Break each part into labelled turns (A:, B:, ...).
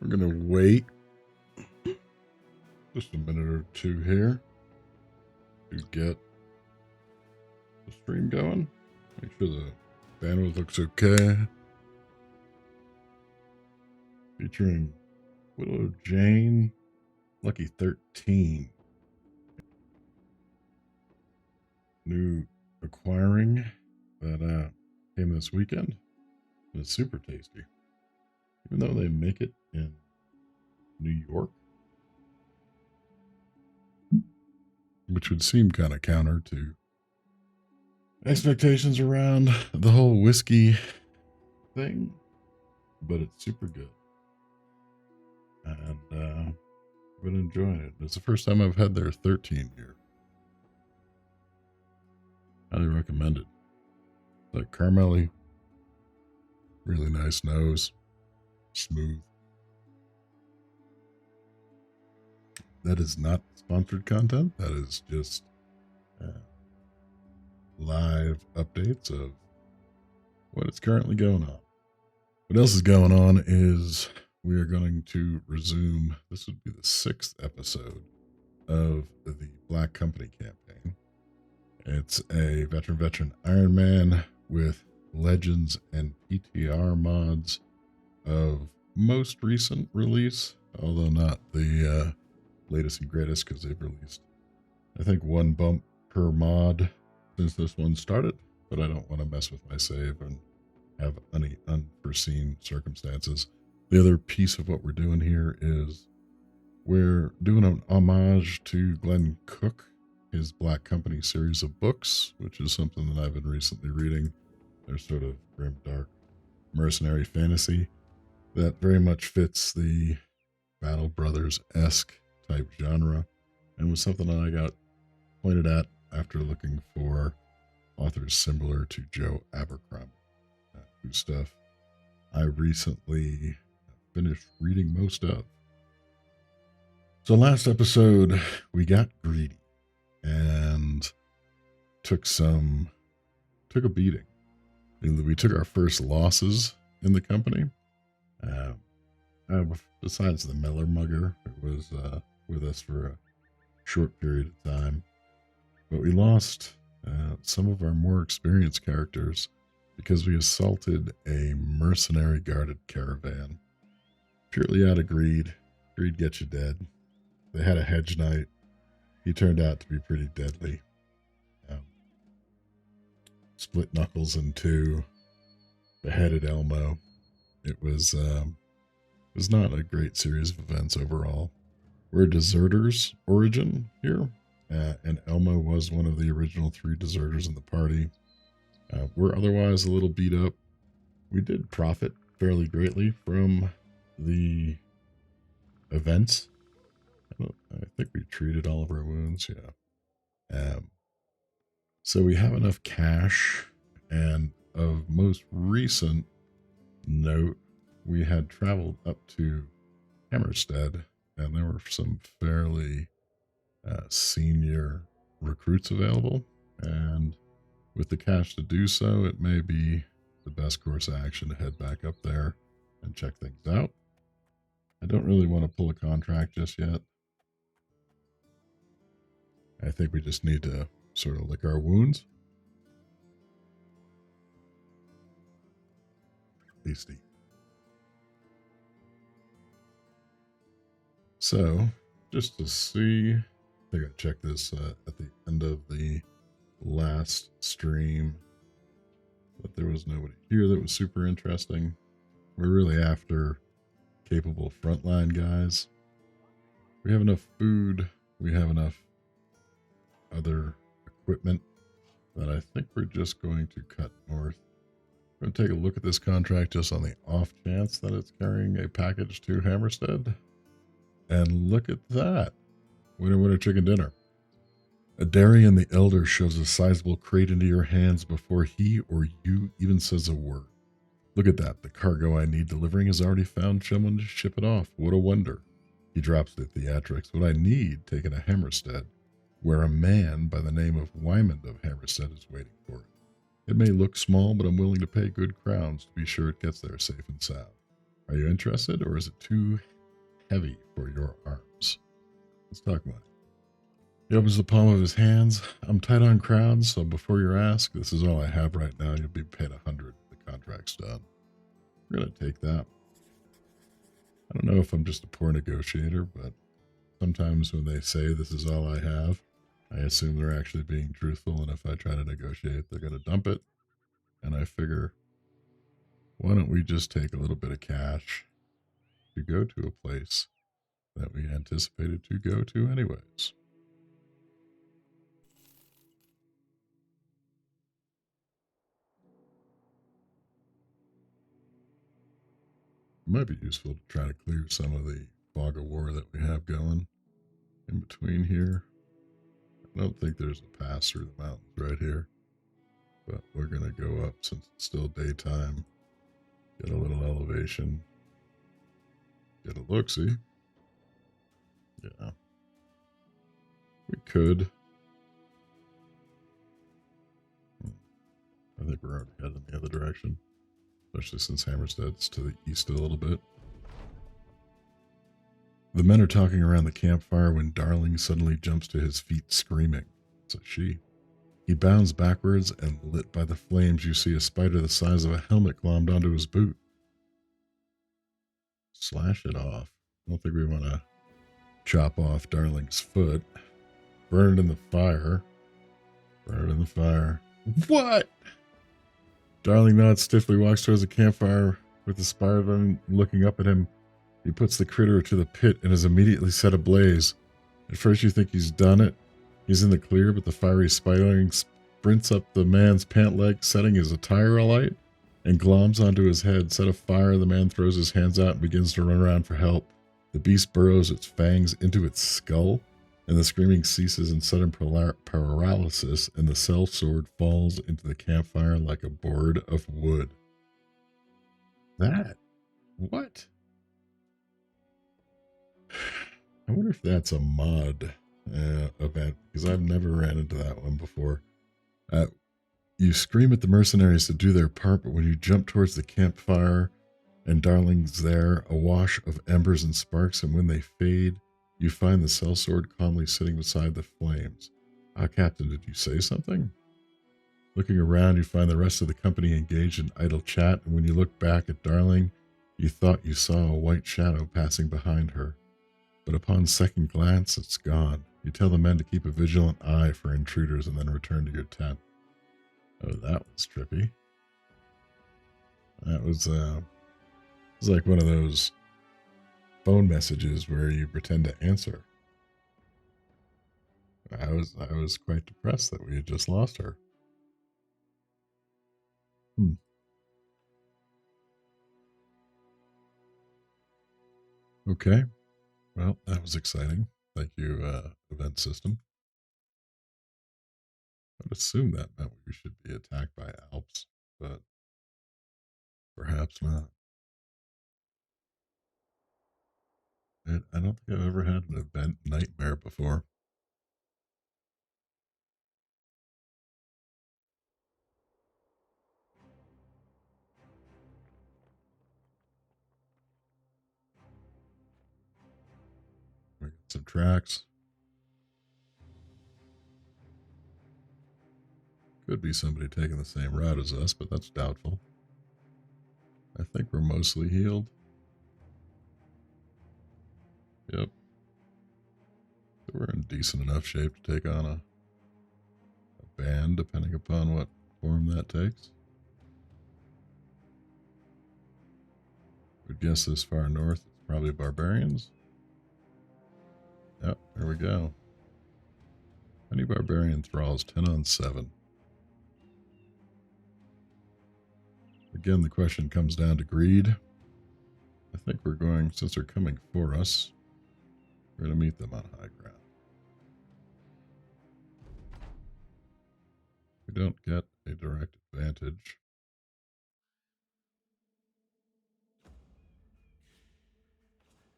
A: We're going to wait just a minute or two here to get the stream going. Make sure the bandwidth looks okay. Featuring Widow Jane, Lucky 13. New acquiring that came this weekend. It's super tasty. Even though they make it in New York, which would seem kind of counter to expectations around the whole whiskey thing, but it's super good. And I've been enjoying it. It's the first time I've had their 13 here. Highly recommend it. It's like caramelly, really nice nose, smooth. That is not sponsored content. That is just live updates of what is currently going on. What else is going on is we are going to resume. This would be the 6th episode of the Black Company campaign. It's a veteran Iron Man with legends and PTR mods of most recent release, although not the latest and greatest, because they've released, I think, one bump per mod since this one started, but I don't want to mess with my save and have any unforeseen circumstances. The other piece of what we're doing here is we're doing an homage to Glenn Cook, his Black Company series of books, which is something that I've been recently reading. They're sort of grim, dark, mercenary fantasy that very much fits the Battle Brothers-esque type genre, and was something that I got pointed at after looking for authors similar to Joe Abercrombie, whose stuff I recently finished reading most of. So last episode, we got greedy and took a beating. We took our first losses in the company. Besides the Meller Mugger, who was with us for a short period of time. But we lost some of our more experienced characters because we assaulted a mercenary guarded caravan. Purely out of greed. Greed gets you dead. They had a hedge knight. He turned out to be pretty deadly. Split Knuckles in two. Beheaded Elmo. It was not a great series of events overall. We're a deserters origin here, and Elmo was one of the original 3 deserters in the party. We're otherwise a little beat up. We did profit fairly greatly from the events. I think we treated all of our wounds, yeah. So we have enough cash, and of most recent note, we had traveled up to Hammerstead, and there were some fairly senior recruits available, and with the cash to do so, it may be the best course of action to head back up there and check things out. I don't really want to pull a contract just yet. I think we just need to sort of lick our wounds. Tasty. So, just to see, I think I checked this at the end of the last stream, but there was nobody here that was super interesting. We're really after capable frontline guys. We have enough food, we have enough other equipment that I think we're just going to cut north. We're going to take a look at this contract just on the off chance that it's carrying a package to Hammerstead. And look at that. Winner, winner, chicken dinner. Darian the Elder shoves a sizable crate into your hands before he or you even says a word. Look at that. The cargo I need delivering has already found someone to ship it off. What a wonder. He drops the theatrics. What I need taken to Hammerstead, where a man by the name of Wymond of Hammerstead is waiting for it. It may look small, but I'm willing to pay good crowns to be sure it gets there safe and sound. Are you interested, or is it too heavy for your arms. Let's talk money. He opens the palm of his hands. I'm tight on crowns, so before you ask, this is all I have right now. You'll be paid 100. The contract's done. We're going to take that. I don't know if I'm just a poor negotiator, but sometimes when they say this is all I have, I assume they're actually being truthful, and if I try to negotiate, they're going to dump it. And I figure, why don't we just take a little bit of cash to go to a place that we anticipated to go to anyways? It might be useful to try to clear some of the fog of war that we have going in between here. I don't think there's a pass through the mountains right here, but we're going to go up since it's still daytime, get a little elevation, get a look-see. Yeah. We could. I think we're already heading in the other direction, especially since Hammerstead's to the east a little bit. The men are talking around the campfire when Darling suddenly jumps to his feet screaming. It's a she. He bounds backwards, and lit by the flames, you see a spider the size of a helmet glommed onto his boot. Slash it off. I don't think we want to chop off Darling's foot. Burn it in the fire. Burn it in the fire. What? Darling nods stiffly, walks towards the campfire with the spider looking up at him. He puts the critter to the pit and is immediately set ablaze. At first you think he's done it. He's in the clear, but the fiery spider sprints up the man's pant leg, setting his attire alight, and gloms onto his head. Set afire, the man throws his hands out and begins to run around for help. The beast burrows its fangs into its skull, and the screaming ceases in sudden paralysis, and the sellsword falls into the campfire like a board of wood. That? What? I wonder if that's a mod event, because I've never ran into that one before. You scream at the mercenaries to do their part, but when you jump towards the campfire and Darling's there, a wash of embers and sparks, and when they fade, you find the sellsword calmly sitting beside the flames. Captain, did you say something? Looking around, you find the rest of the company engaged in idle chat, and when you look back at Darling, you thought you saw a white shadow passing behind her. But upon second glance, it's gone. You tell the men to keep a vigilant eye for intruders and then return to your tent. Oh, that was trippy. That was like one of those phone messages where you pretend to answer. I was quite depressed that we had just lost her. Okay. Well, that was exciting. Thank you, event system. I'd assume that meant we should be attacked by Alps, but perhaps not. I don't think I've ever had an event nightmare before. We got some tracks. Could be somebody taking the same route as us, but that's doubtful. I think we're mostly healed. Yep. We're in decent enough shape to take on a band, depending upon what form that takes. Would guess this far north, it's probably barbarians. Yep, there we go. Any barbarian thralls, 10 on 7. Again, the question comes down to greed. I think we're going, since they're coming for us, we're going to meet them on high ground. We don't get a direct advantage.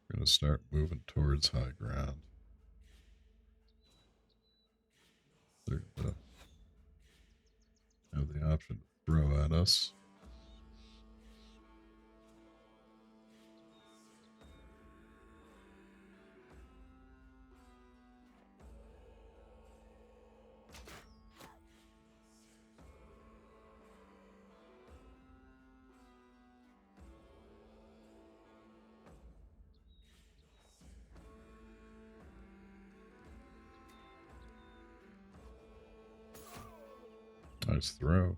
A: We're going to start moving towards high ground. They're going to have the option to throw at us. Nice throw.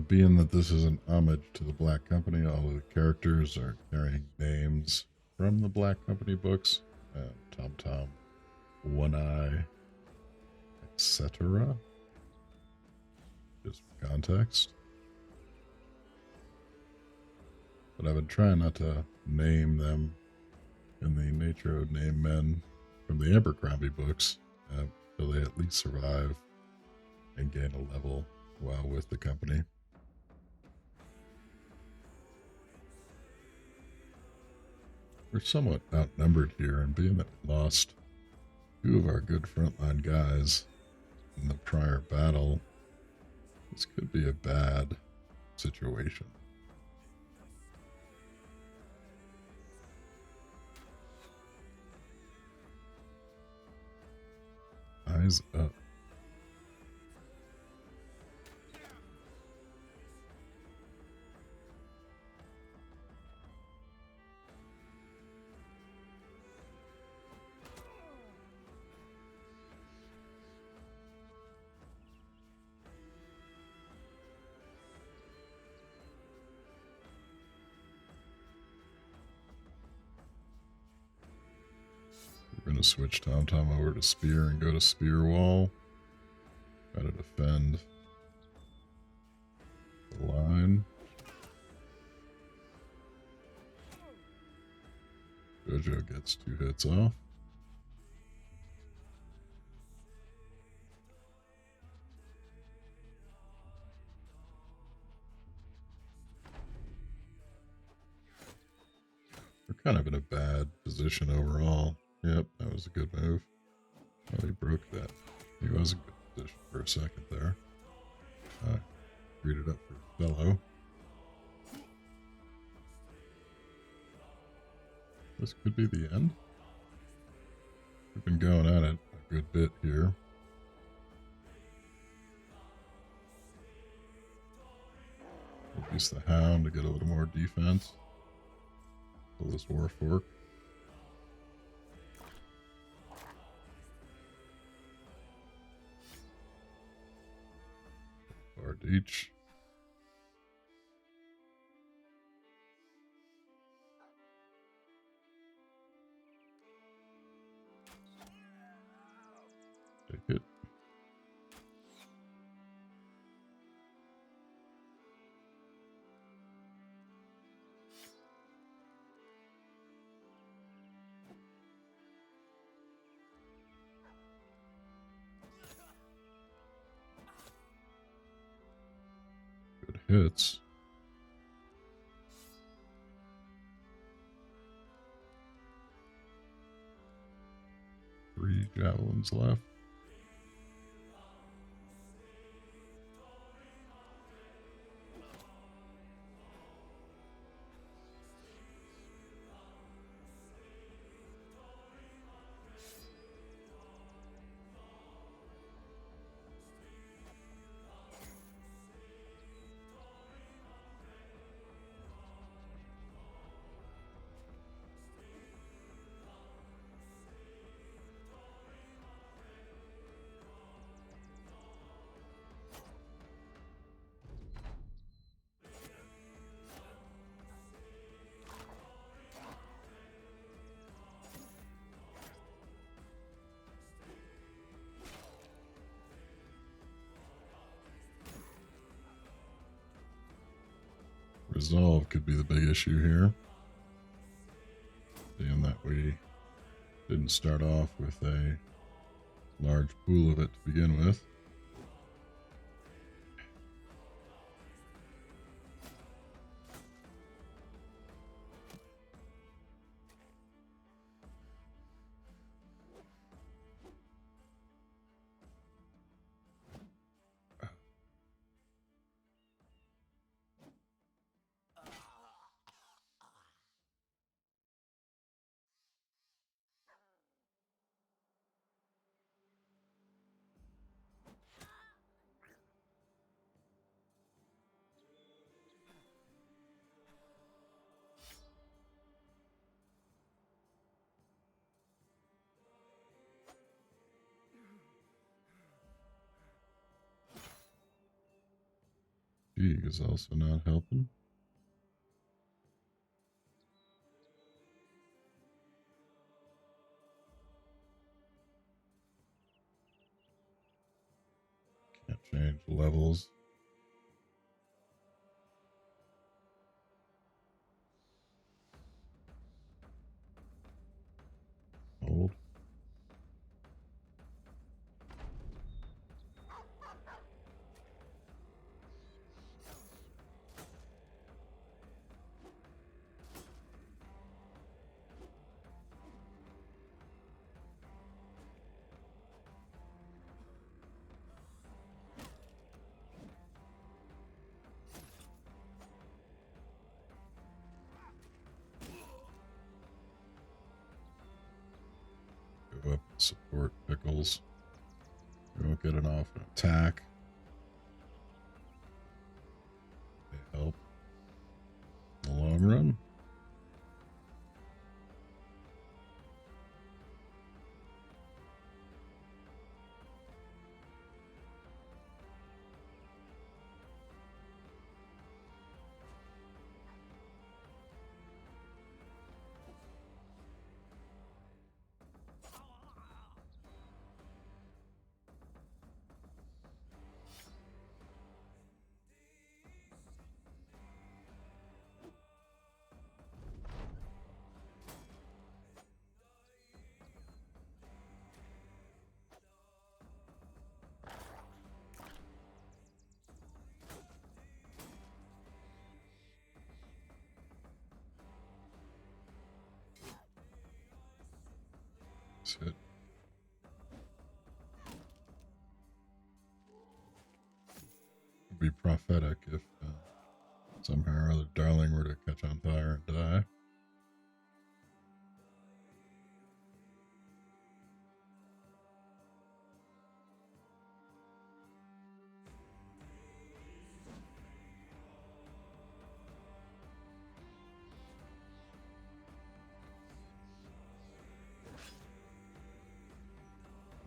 A: Being that this is an homage to the Black Company, all of the characters are carrying names from the Black Company books. Tom Tom, One Eye, etc. Just for context. But I've been trying not to name them in the nature of name men from the Abercrombie books, so they at least survive and gain a level while with the company. We're somewhat outnumbered here, and being that we lost two of our good frontline guys in the prior battle, this could be a bad situation. Eyes up. We're going to switch Tom Tom over to Spear and go to Spear Wall. Try to defend the line. Jojo gets 2 hits off. We're kind of in a bad position overall. Yep, that was a good move. Oh, he broke that. He was in good position for a second there. Read it up for fellow. This could be the end. We've been going at it a good bit here. We'll use the Hound to get a little more defense. Pull this Warfork. Bard each. Take it. Good hits. Three javelins left. Resolve could be the big issue here. Being that we didn't start off with a large pool of it to begin with. Fatigue is also not helping. Can't change levels. Hold. Go up and support pickles. We won't get an off an attack. They help in the long run. Hit. It'd be prophetic if somehow or other Darling were to catch on fire and die.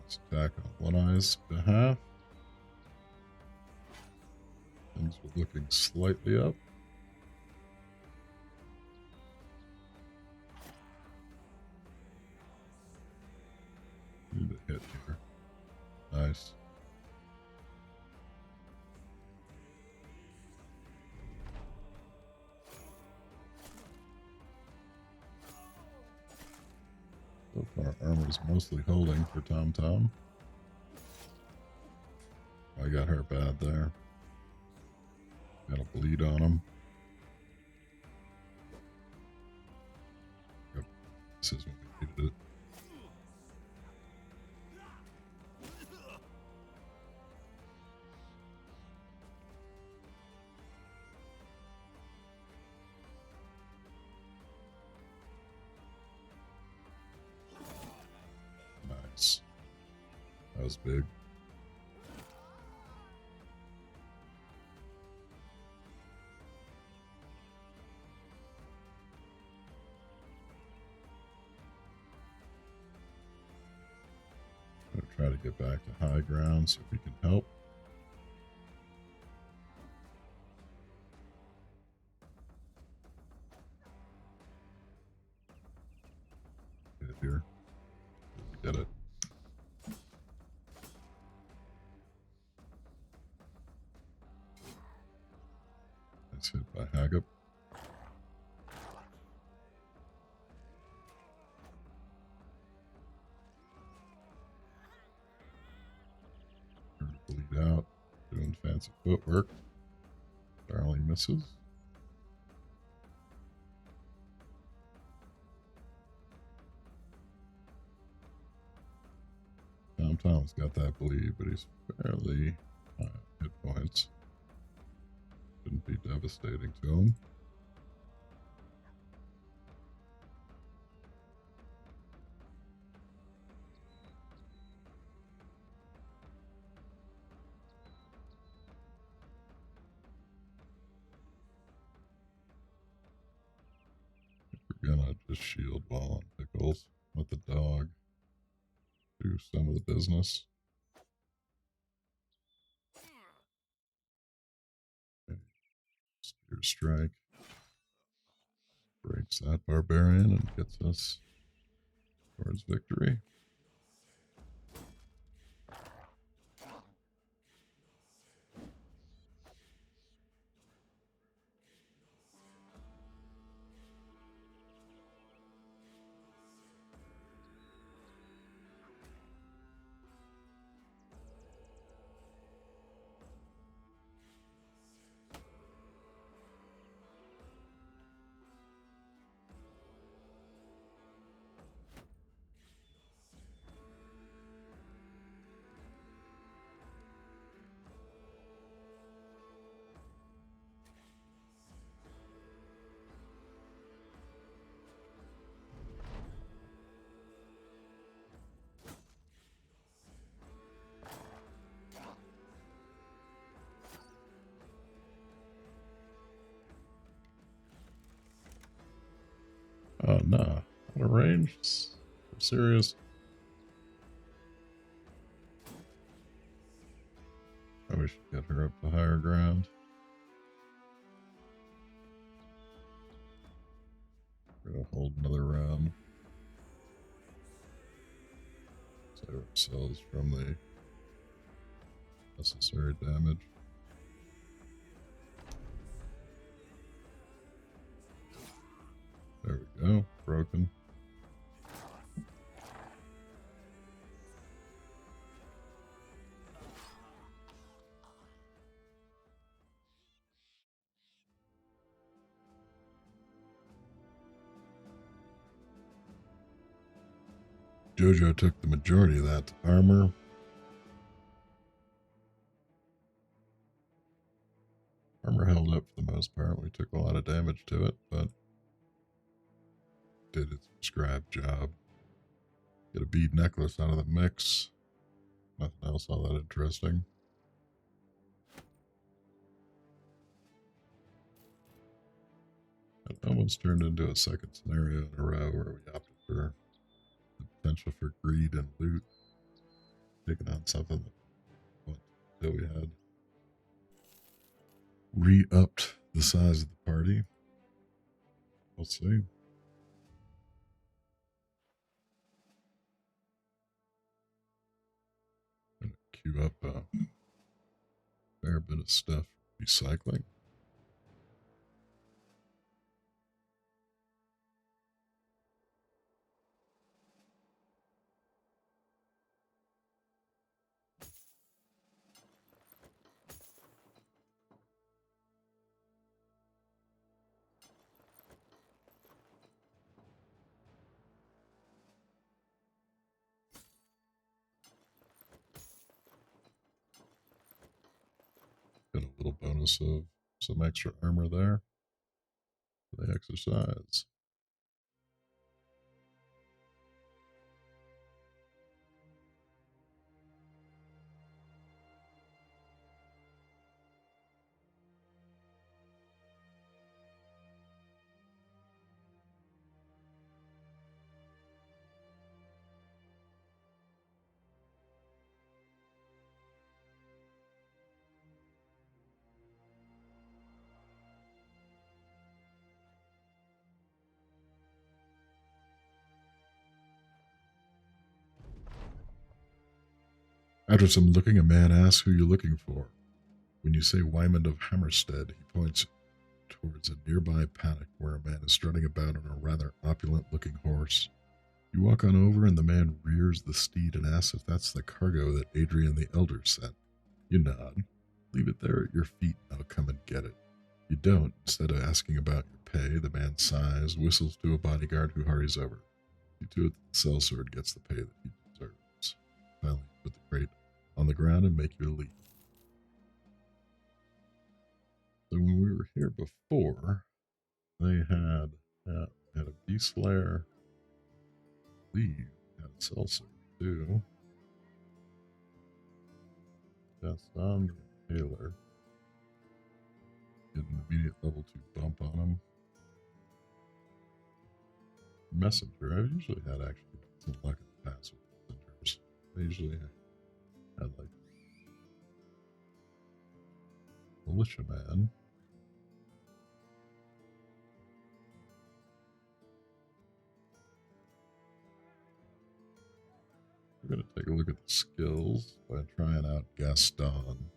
A: Let's attack on One Eye's behalf. Things were looking slightly up. Need a hit here. Nice. So far, armor's mostly holding for Tom Tom. I got her bad there. Got a bleed on him. Yep. This is when we needed it. Nice. That was big. Try to get back to high ground, see if we can help. Get it here. We did it. Nice hit by Haggap. Bleed out, doing fancy footwork. Darling misses. Tom's got that bleed, but he's fairly high hit points. Shouldn't be devastating to him. We're gonna just shield Vala and Pickles. Let the dog do some of the business. Okay, First strike breaks that Barbarian and gets us towards victory. Oh, nah. Out of range? I'm serious. Probably should get her up to higher ground. We're gonna hold another round. Save ourselves from the necessary damage. There we go. Broken. Jojo took the majority of that armor. Armor held up for the most part. We took a lot of damage to it, but did its prescribed job. Get a bead necklace out of the mix. Nothing else all that interesting. It almost turned into a second scenario in a row where we opted for the potential for greed and loot, taking on something that we had re-upped the size of the party. We'll see. Gonna queue up a fair bit of stuff recycling. Got a little bonus of some extra armor there for the exercise. After some looking, a man asks who you're looking for. When you say Wymond of Hammerstead, he points towards a nearby paddock where a man is strutting about on a rather opulent-looking horse. You walk on over, and the man rears the steed and asks if that's the cargo that Adrian the Elder sent. You nod. Leave it there at your feet, and I'll come and get it. You don't. Instead of asking about your pay, the man sighs, whistles to a bodyguard who hurries over. You two at the sellsword gets the pay that he deserves. Finally, put the crate on the ground and make your leave. So when we were here before, they had a beast lair. Leave had a sellsword too. That's on the Taylor. Get an immediate level 2 bump on him. Messenger. I've usually had actually some luck in the past with messengers. I usually had like Militiaman. skills by trying out Gaston.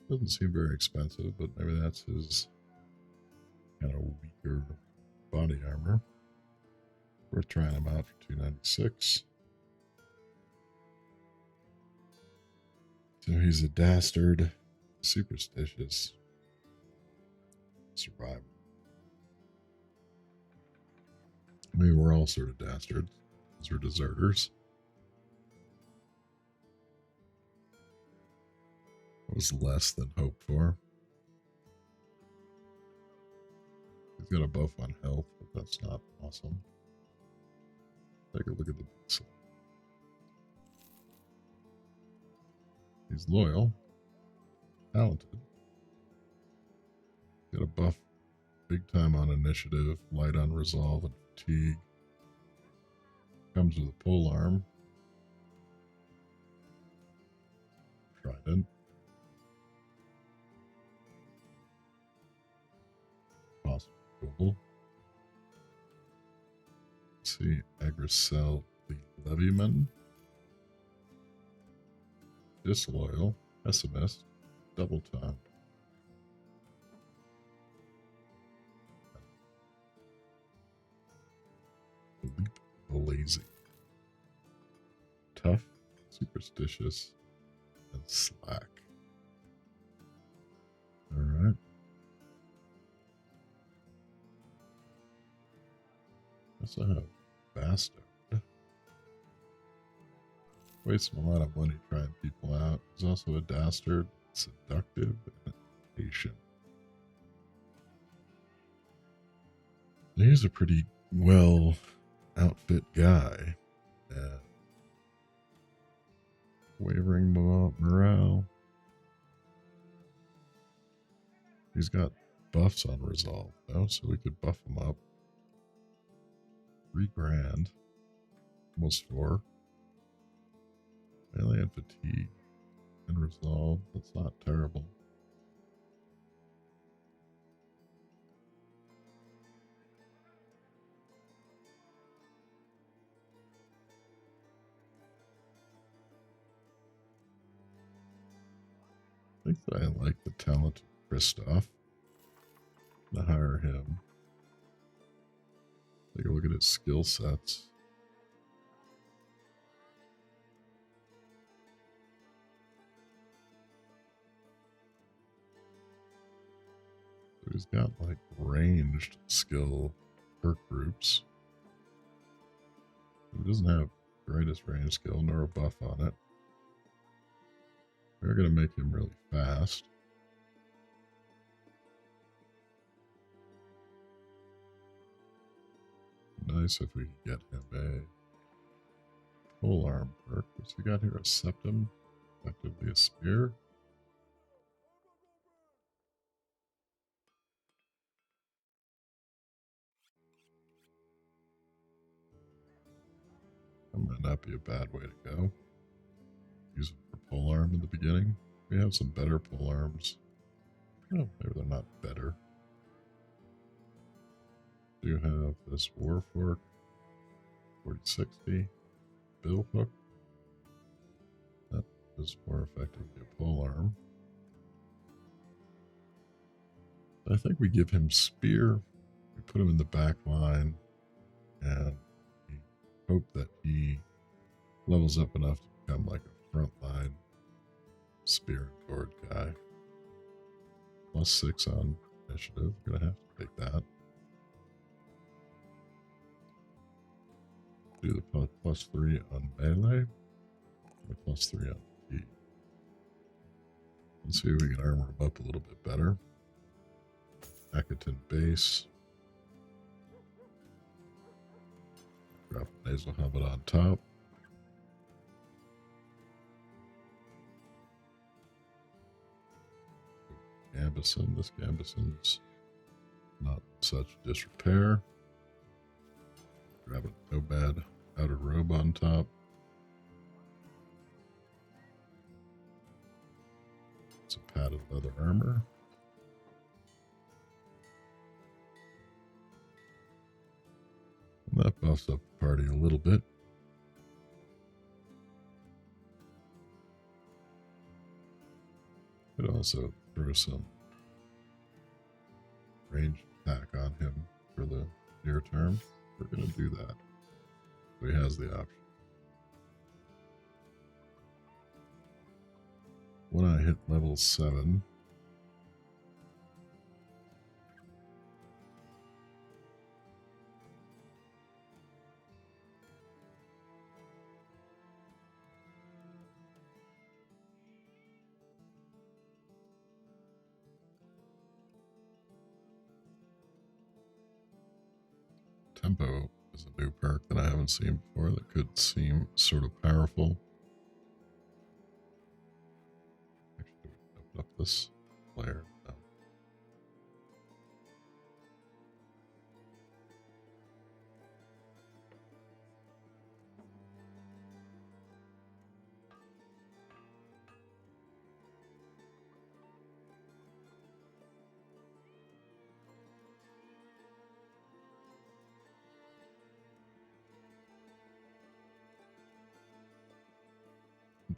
A: Doesn't seem very expensive, but maybe that's his kind of weaker body armor. Worth trying him out for $296. So he's a dastard, superstitious survivor. I mean, we're all sort of dastards. Because we're deserters. It was less than hoped for. He's got a buff on health, but that's not awesome. Take a look at the pixel. He's loyal, talented. Got a buff big time on initiative, light on resolve and fatigue. Comes with a pole arm. Trident. Possible. Let's see, Agricel the Levyman. Disloyal, pessimist, double time. Lazy. Tough, superstitious, and slack. Alright. Also have Bastard. Wasting a lot of money trying people out. He's also a dastard, seductive, and patient. He's a pretty well outfit guy. Yeah. Wavering morale. He's got buffs on resolve though, so we could buff him up. $3,000. Almost 4. Melee and fatigue and resolve. That's not terrible. I think that I like the talent of Christoph. I'm gonna hire him. Take a look at his skill sets. So he's got like ranged skill perk groups. He doesn't have greatest range skill nor a buff on it. We're going to make him really fast. Nice if we could get him a pole arm perk. What's he got here? A septum? Effectively a spear. That might not be a bad way to go. Use it for pole arm in the beginning. We have some better pole arms. Oh, maybe they're not better. Do have this war fork, 4060, bill hook. That is more effectively a pole arm. I think we give him spear. We put him in the back line, and we hope that he levels up enough to become like a frontline spear and sword guy. +6 on initiative. Gonna have to take that. Do the +3 on melee, or +3 on P. Let's see if we can armor him up a little bit better. Akaton base. Drop a nasal helmet on top. Gambison. This Gambison's not such disrepair. Grab a Nomad outer robe on top. It's a padded leather armor. And that buffs up the party a little bit. Could also throw some ranged attack on him for the near term. We're going to do that. So he has the option. When I hit level 7, Tempo is a new perk that I haven't seen before that could seem sort of powerful. Actually, open up this layer. No.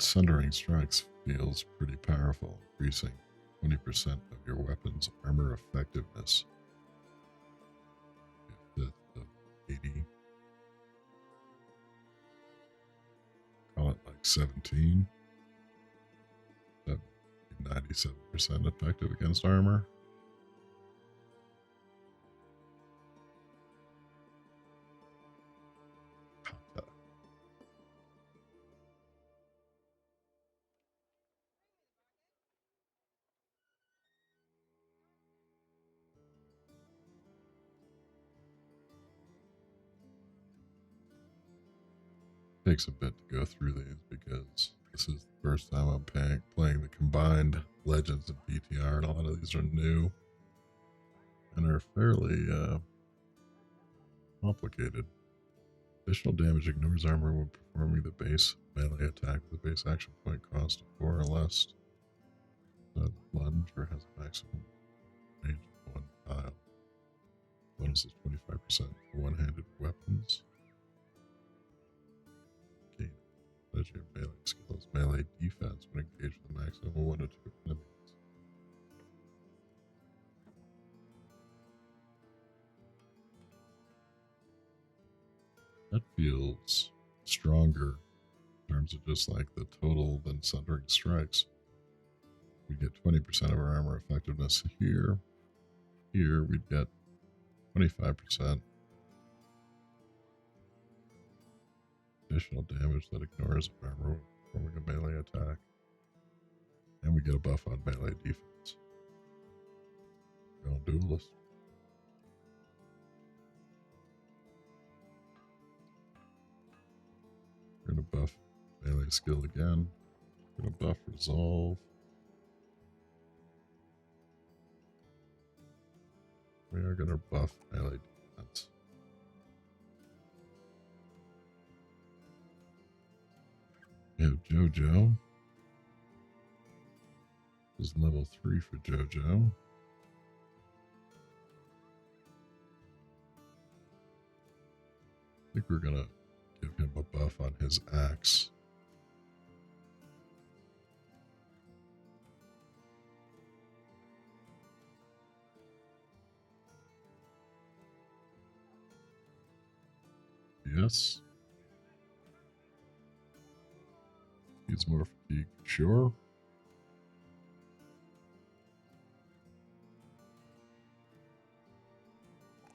A: Sundering Strikes feels pretty powerful, increasing 20% of your weapon's armor effectiveness. Of 80. Call it like 17. That 97% effective against armor. Takes a bit to go through these because this is the first time I'm playing the combined Legends and PTR, and a lot of these are new and are fairly complicated. Additional damage ignores armor when performing the base melee attack with a base action point cost of 4 or less. The plunger has a maximum range of 1 tile. Bonus is 25% for one-handed weapons. Your melee skills, melee defense when engaged with a maximum of 1 to 2 enemies. That feels stronger in terms of just like the total than Sundering Strikes. We get 20% of our armor effectiveness here. Here we'd get 25%. Additional damage that ignores armor when performing a melee attack. And we get a buff on melee defense. Going duelist. We're going to buff melee skill again. We're going to buff resolve. We are going to buff melee defense. We have JoJo. This is level 3 for JoJo. I think we're going to give him a buff on his axe. Yes. Needs more fatigue. Sure.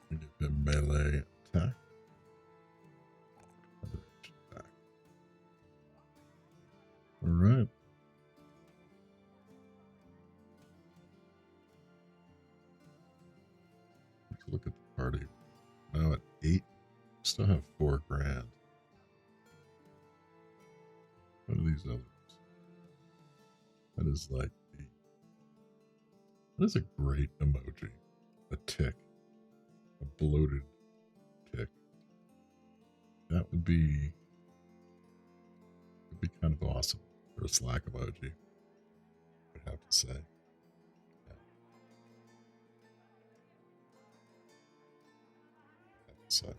A: We give him melee attack. All right. Let's look at the party. Now at 8. Still have 4 grand. What are these others? That is like the... That is a great emoji. A tick. A bloated tick. That would be... It'd be kind of awesome for a Slack emoji. I'd have to say. Yeah. I'd have to say.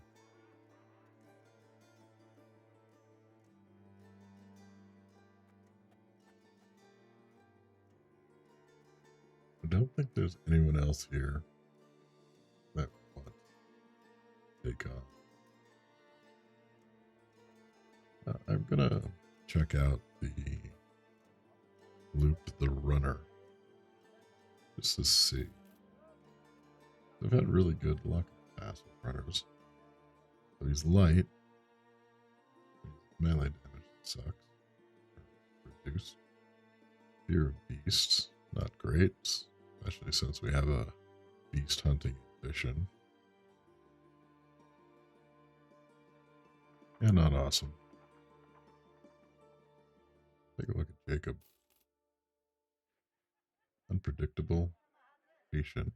A: don't think there's anyone else here that wants to take on. I'm gonna check out the Loop the Runner just to see. I've had really good luck with passive runners. So he's light. Melee damage sucks. Reduced. Fear of beasts, not great, especially since we have a beast hunting ambition. And not awesome. Take a look at Jacob. Unpredictable, patient.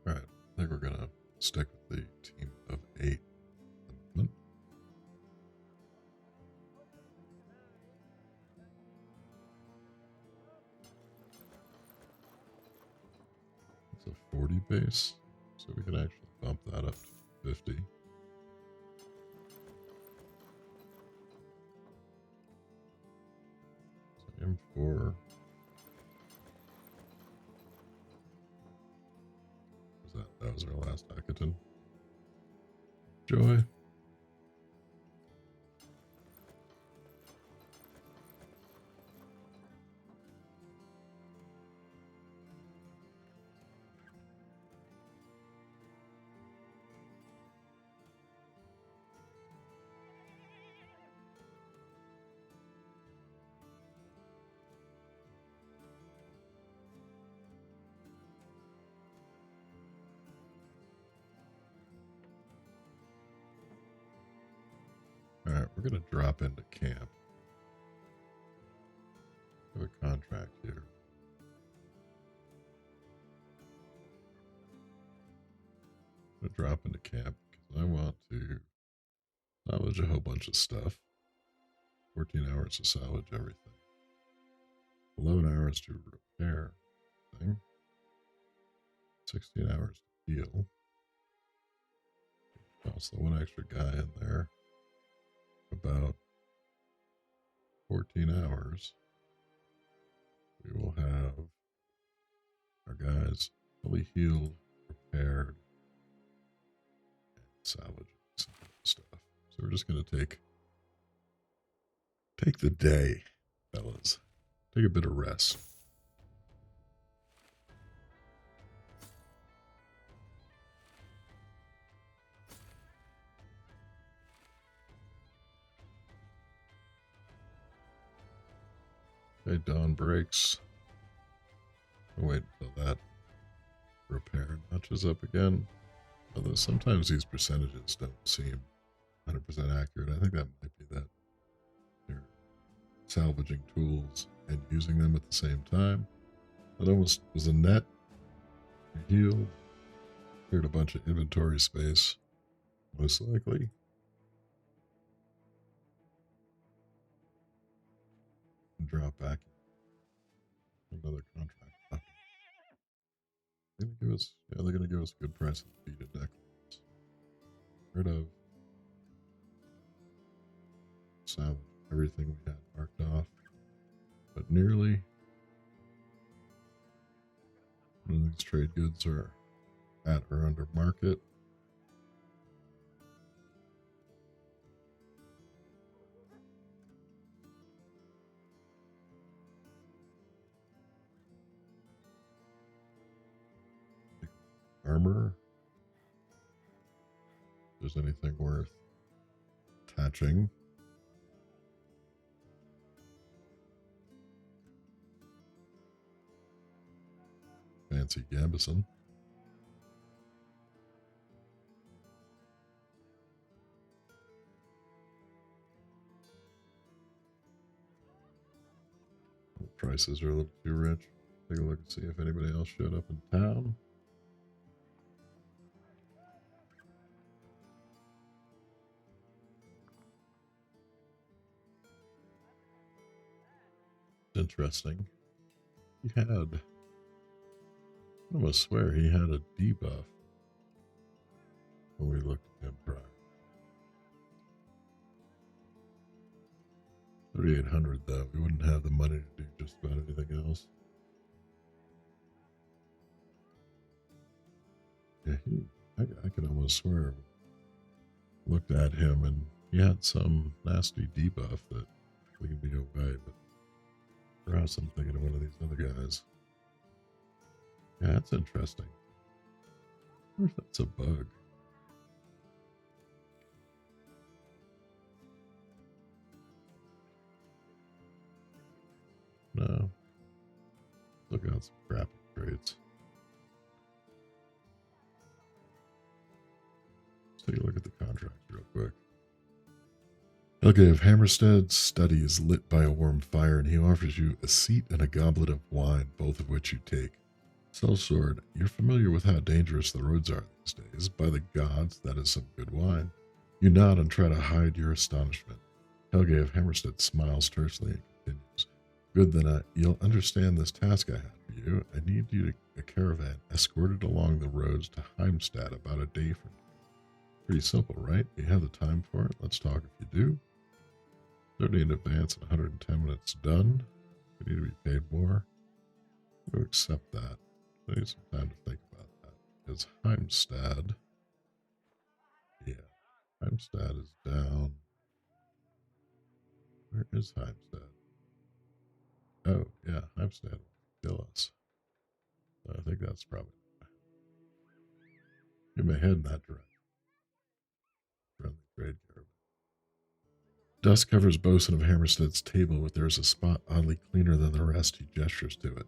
A: Alright, I think we're gonna stick with the team of 8 at the moment. It's a 40 base, so we can actually bump that up to 50. So M4. That was our last hackathon. Joy. Alright, we're going to drop into camp. We have a contract here. I'm going to drop into camp because I want to salvage a whole bunch of stuff. 14 hours to salvage everything. 11 hours to repair everything. 16 hours to heal. Toss the one extra guy in there. About 14 hours. We will have our guys fully healed, repaired, and salvaging some stuff. So we're just going to take the day, fellas. Take a bit of rest. Okay, dawn breaks. I'll wait until that repair notches up again. Although sometimes these percentages don't seem 100% accurate. I think that might be that they're salvaging tools and using them at the same time. That almost was a net. We healed. Cleared a bunch of inventory space, most likely. And drop back another contract. They're gonna give us a good price of beat at necklace. Rid of salvage everything we had marked off, but nearly none of these trade goods are at or under market. Armor. If there's anything worth attaching. Fancy Gambison. The prices are a little too rich. Take a look and see if anybody else showed up in town. interesting. He had, I almost swear he had a debuff when we looked at him prior. 3,800 though. We wouldn't have the money to do just about anything else. Yeah, I can almost swear looked at him and he had some nasty debuff that leave me away, but perhaps I'm thinking of one of these other guys. Yeah, that's interesting. I wonder if that's a bug. No. Look at some crappy trades. Let's take a look at the contract real quick. Okay, if Hammerstead's study is lit by a warm fire and he offers you a seat and a goblet of wine, both of which you take. Sellsword, you're familiar with how dangerous the roads are these days. By the gods, that is some good wine. You nod and try to hide your astonishment. Helge of Hammerstead smiles tersely and continues. Good, then you'll understand this task I have for you. I need you to a caravan escorted along the roads to Heimstad about a day from now. Pretty simple, right? You have the time for it? Let's talk if you do. 30 in advance and 110 minutes done. We need to be paid more. We'll accept that. I need some time to think about that. Because Heimstad. Yeah. Heimstad is down. Where is Heimstad? Oh, yeah. Heimstad will kill us. So I think that's probably. You may head in that direction. Friendly trade caravan. Dust covers Bosun of Hammerstead's table, but there is a spot oddly cleaner than the rest. He gestures to it.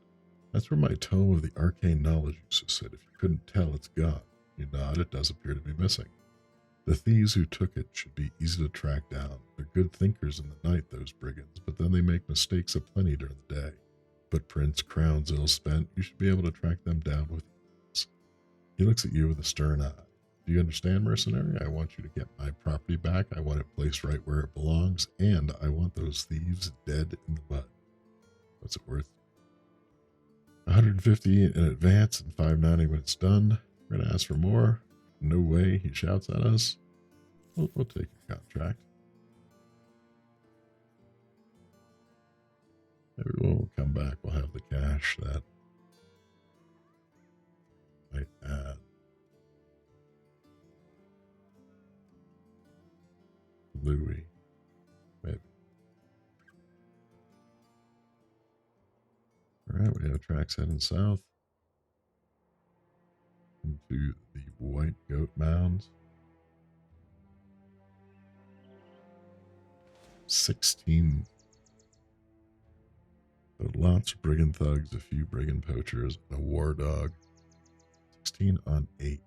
A: That's where my tome of the arcane knowledge used to sit. If you couldn't tell, it's gone. You nod, it does appear to be missing. The thieves who took it should be easy to track down. They're good thinkers in the night, those brigands, but then they make mistakes aplenty during the day. Footprints, crowns ill spent, you should be able to track them down with ease. He looks at you with a stern eye. Do you understand, mercenary? I want you to get my property back. I want it placed right where it belongs, and I want those thieves dead in the mud. What's it worth? 150 in advance and 590 when it's done. We're going to ask for more. No way, he shouts at us. We'll take your contract. Maybe when we'll come back, we'll have the cash that might add. Louis, maybe. All right, we have tracks heading south into the White Goat Mounds. 16. So lots of brigand thugs, a few brigand poachers, and a war dog. 16 on 8.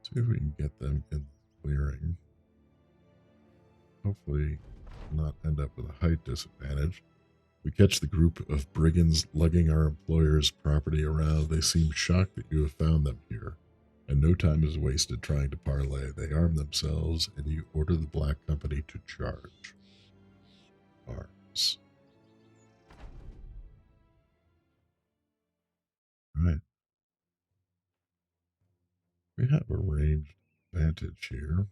A: See if we can get them in the clearing. Hopefully not end up with a height disadvantage. We catch the group of brigands lugging our employer's property around. They seem shocked that you have found them here, and no time is wasted trying to parley. They arm themselves, and you order the Black Company to charge. Arms. Right. We have a ranged advantage here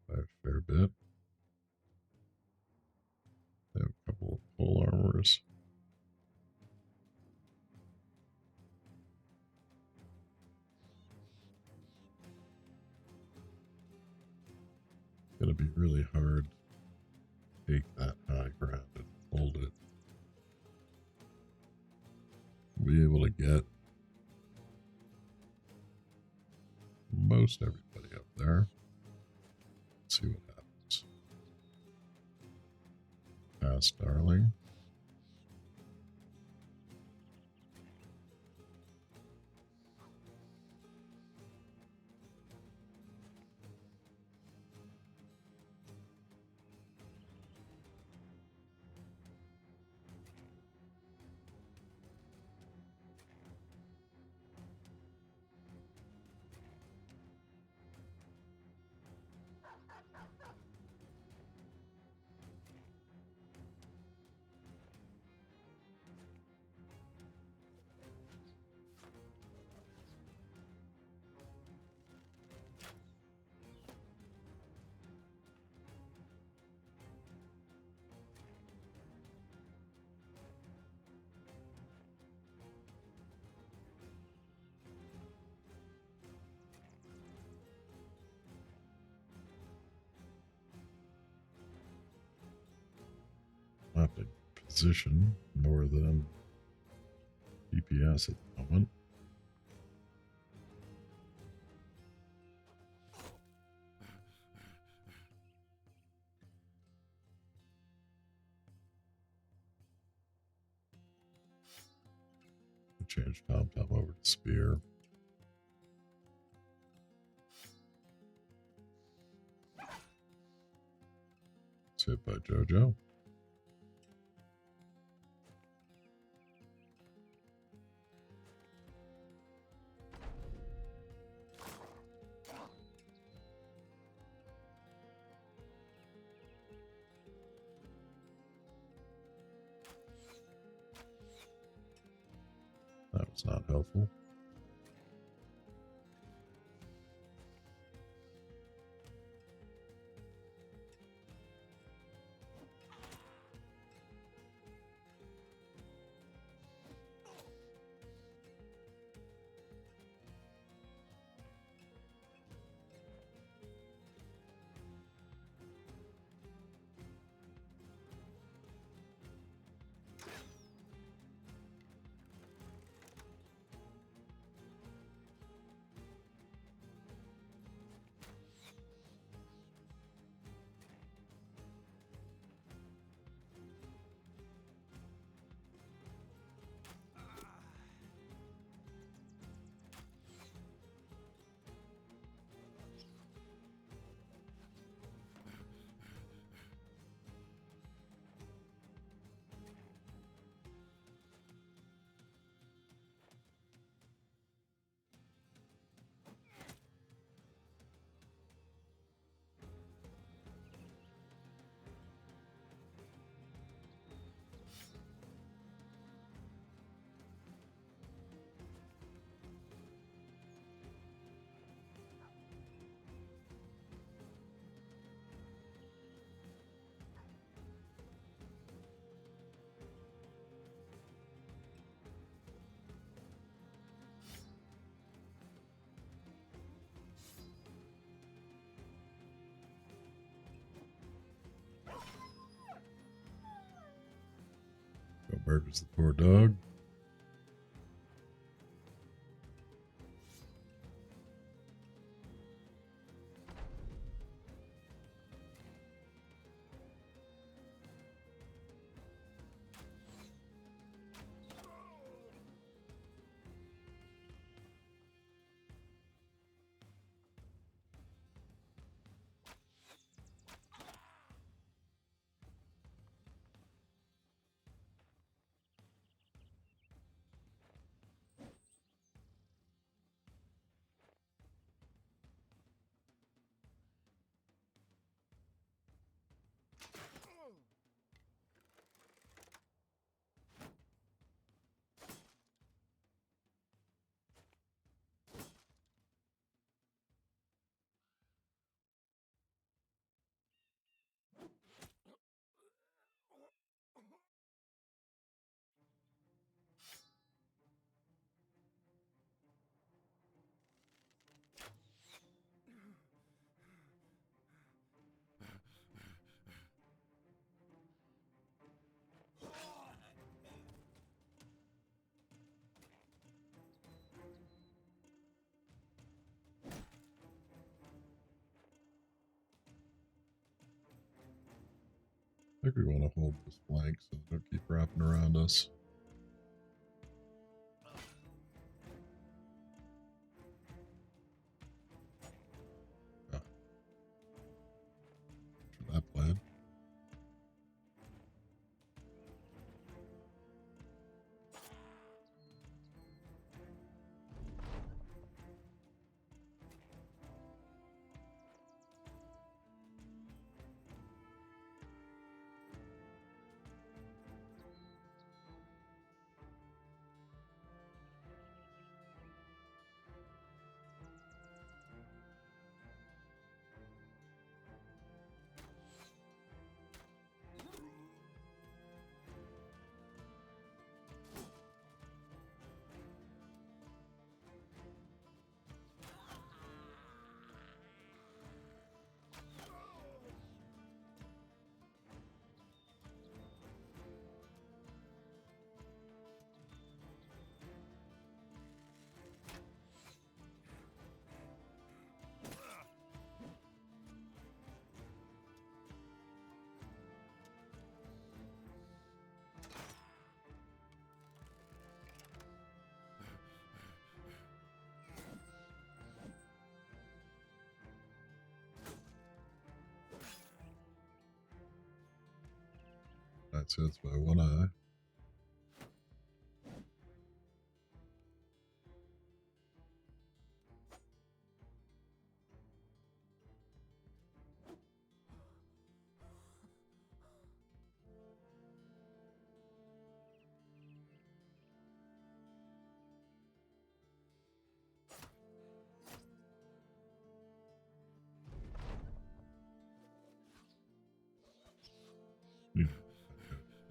A: by a fair bit. They have a couple of pole armors. It's going to be really hard to take that high ground and hold it. We'll be able to get most everybody up there. Let's see what happens. Pass, darling. have to position more than DPS at the moment. Change Tom over to Spear. It's hit by JoJo. That was not helpful. Murders the poor dog. I think we want to hold this flank so they don't keep wrapping around us. Ah. For that plan. Alright, so that's by one eye.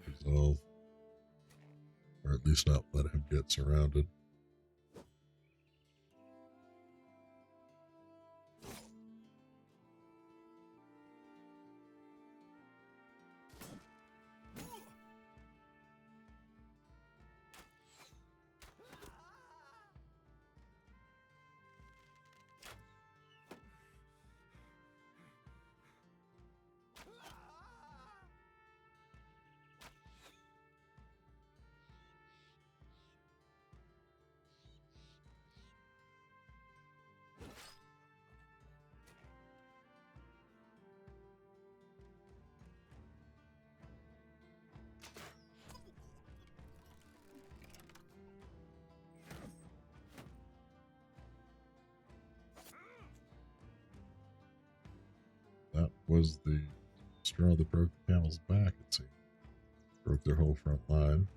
A: Resolve. Or at least not let him get surrounded. That was the straw that broke the camel's back, it seemed. Broke their whole front line.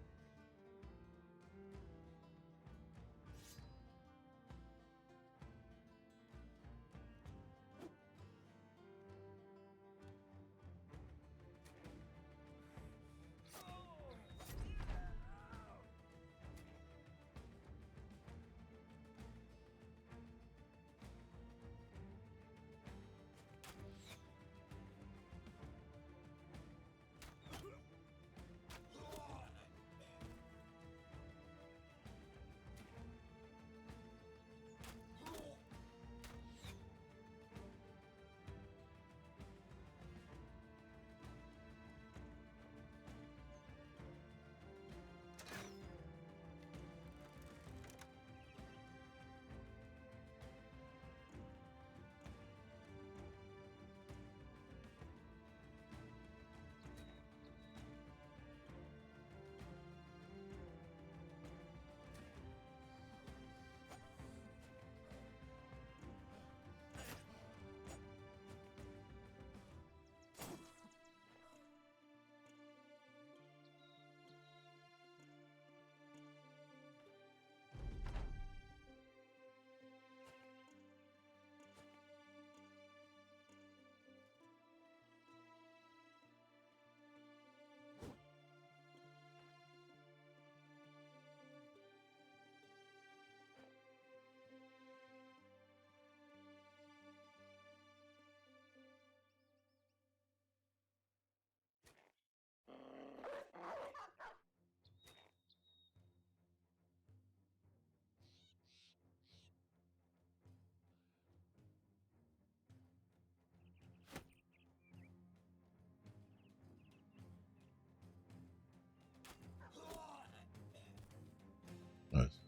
A: Nice.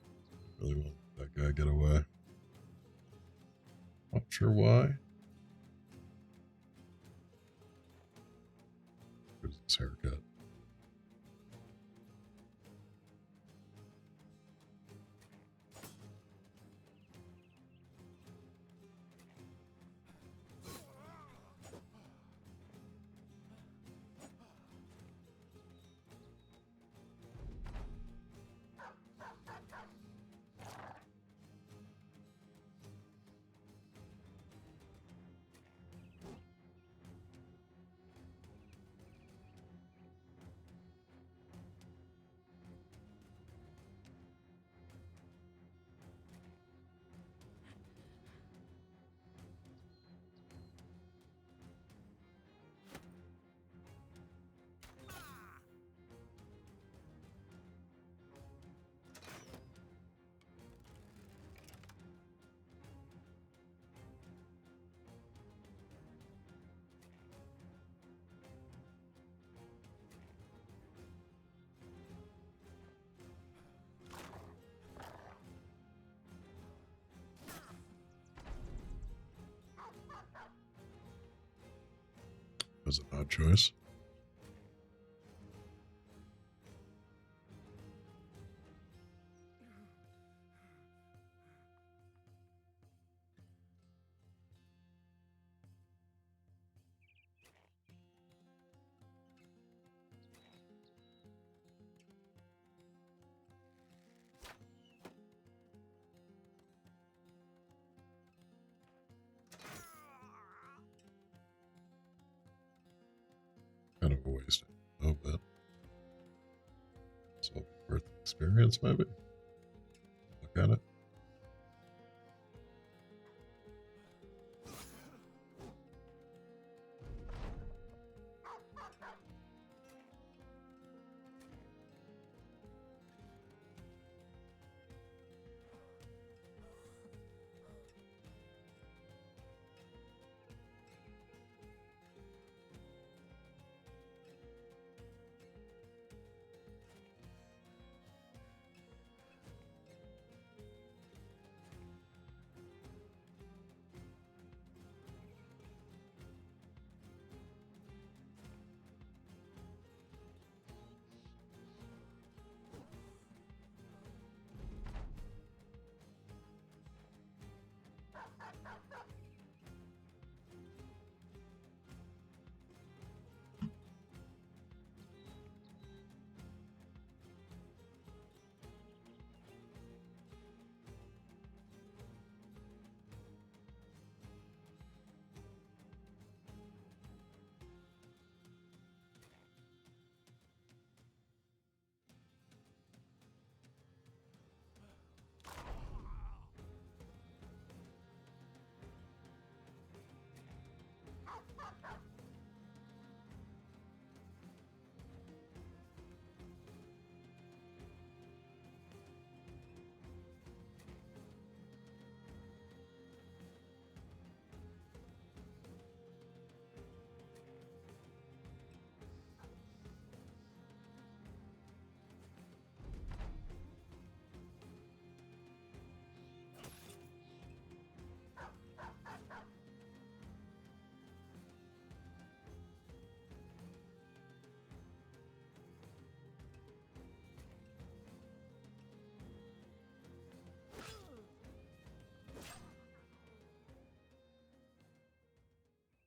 A: Really want that guy get away. Not sure why. Here's his haircut. Was an odd choice. of a waste of ammo, but it's all worth the experience, maybe. Look at it.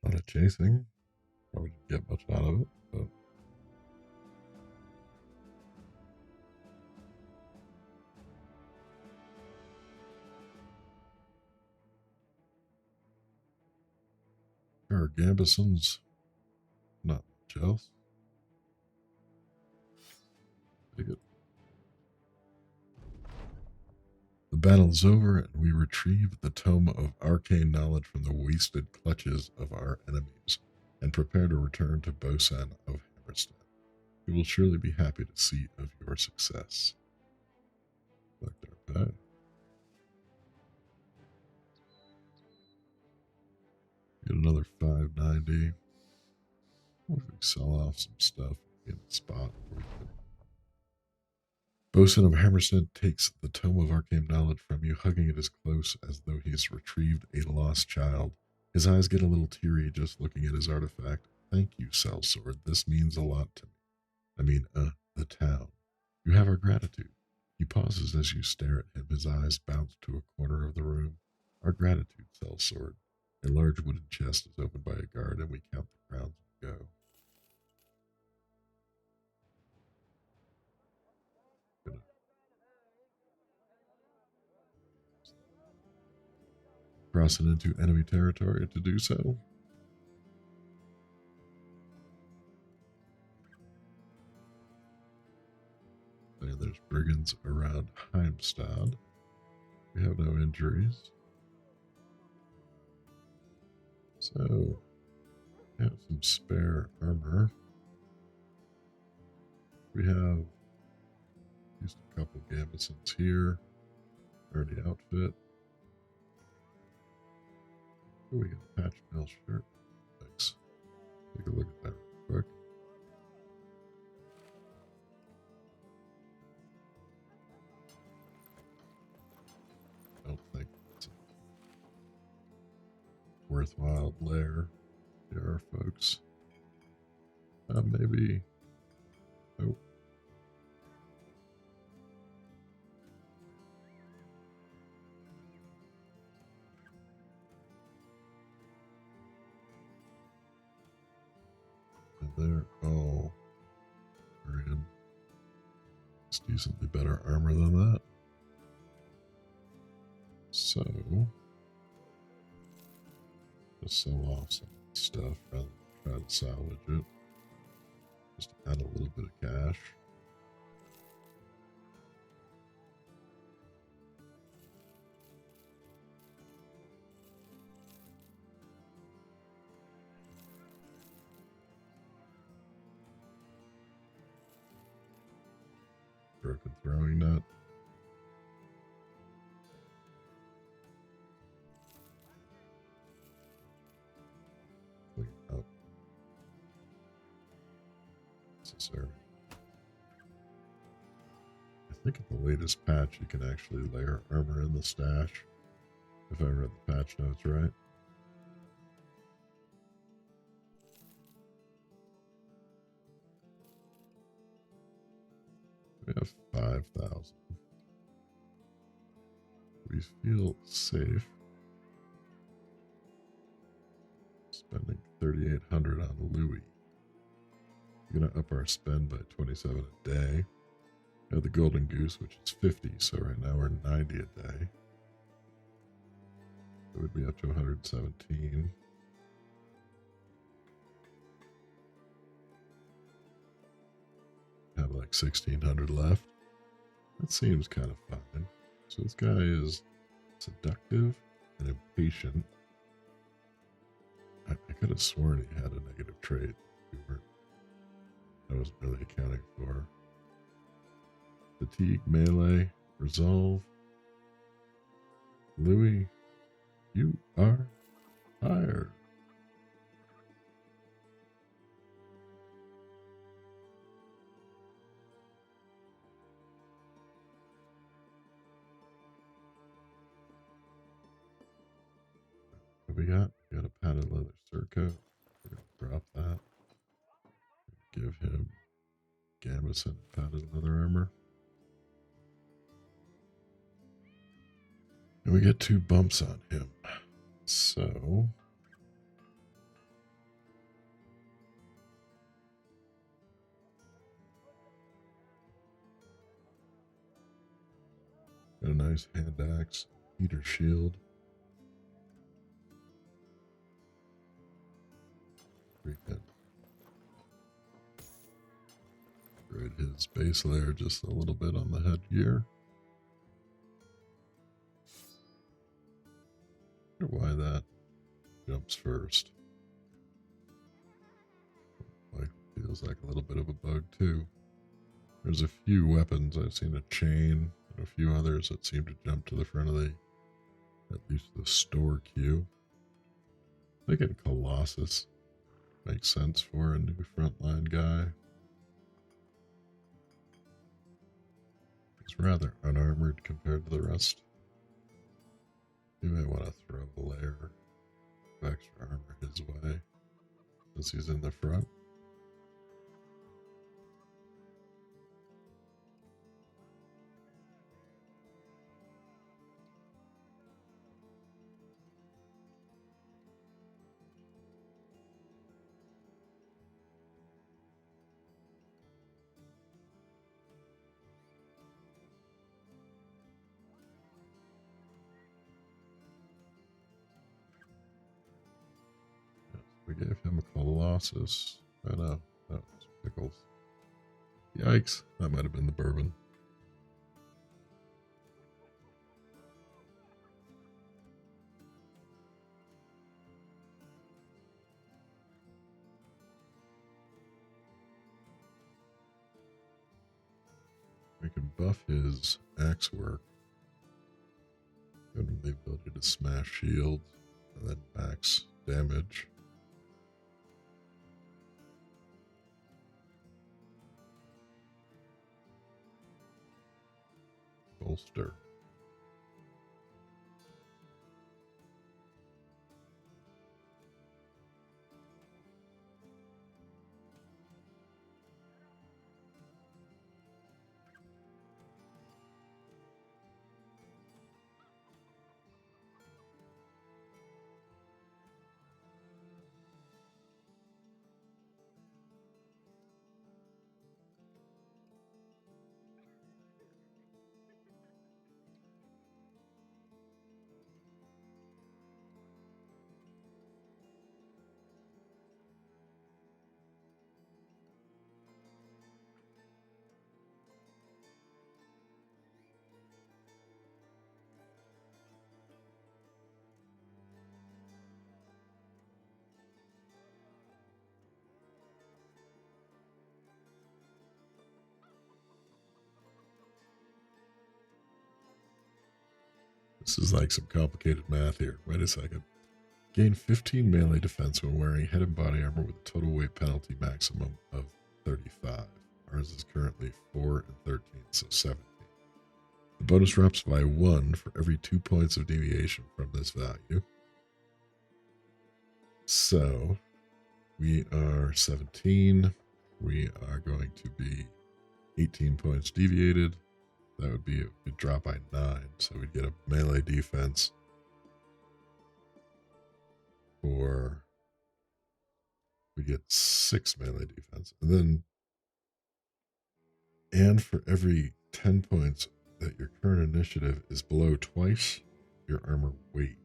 A: A lot of chasing. Probably didn't get much out of it, but there are Gambesons. Not much else. Pretty good. The battle is over, and we retrieve the tome of arcane knowledge from the wasted clutches of our enemies, and prepare to return to Bosan of Hammerstead. You will surely be happy to see of your success. Collect our pay. Get another 590. What if we sell off some stuff in a spot where we can... Bosun of Hammerstead takes the tome of arcane knowledge from you, hugging it as close as though he has retrieved a lost child. His eyes get a little teary just looking at his artifact. Thank you, Sellsword. This means a lot to me. I mean, the town. You have our gratitude. He pauses as you stare at him. His eyes bounce to a corner of the room. Our gratitude, Sellsword. A large wooden chest is opened by a guard, and we count the crowns and go. Crossing into enemy territory to do so. And there's brigands around Heimstad. We have no injuries. So, we have some spare armor. We have used a couple gambesons here. Already outfit. Oh, we got a patch mail shirt. Thanks. Take a look at that real quick. I don't think it's a worthwhile lair. There are folks. Maybe. Nope. And they're all in decently better armor than that. So, just sell off some stuff rather than try to salvage it. just to add a little bit of cash. Broken throwing net. Clean up. Necessary. I think at the latest patch you can actually layer armor in the stash. If I read the patch notes right. We have 5,000. We feel safe spending 3,800 on Louis. We're gonna up our spend by 27 a day. We have the Golden Goose, which is 50, so right now we're 90 a day. So we'd be up to 117. Have like 1,600 left. That seems kind of fine. So this guy is seductive and impatient. I could have sworn he had a negative trait. I wasn't really accounting for. Fatigue, melee, resolve. Louis, you are hired. What we got? We got a padded leather surcoat. We're going to drop that. Give him gambeson padded leather armor. And we get 2 bumps on him. So got a nice hand axe, heater shield. Brigand. Upgrade his base layer just a little bit on the headgear. I wonder why that jumps first. Like, feels like a little bit of a bug too. There's a few weapons. I've seen a chain and a few others that seem to jump to the front of the, at least the store queue. I think Colossus makes sense for a new frontline guy. He's rather unarmored compared to the rest. You may want to throw a layer of extra armor his way since he's in the front. We gave him a Colossus. I know, that was pickles. Yikes, that might have been the bourbon. We can buff his axe work. Give him the ability to smash shields and then max damage. Bolster. This is like some complicated math here. Wait a second. Gain 15 melee defense when wearing head and body armor with a total weight penalty maximum of 35. Ours is currently 4 and 13, so 17. The bonus drops by 1 for every 2 points of deviation from this value. So we are 17. We are going to be 18 points deviated. That would be a drop by 9. So we'd get a melee defense for, we get 6 melee defense. And for every 10 points that your current initiative is below twice your armor weight.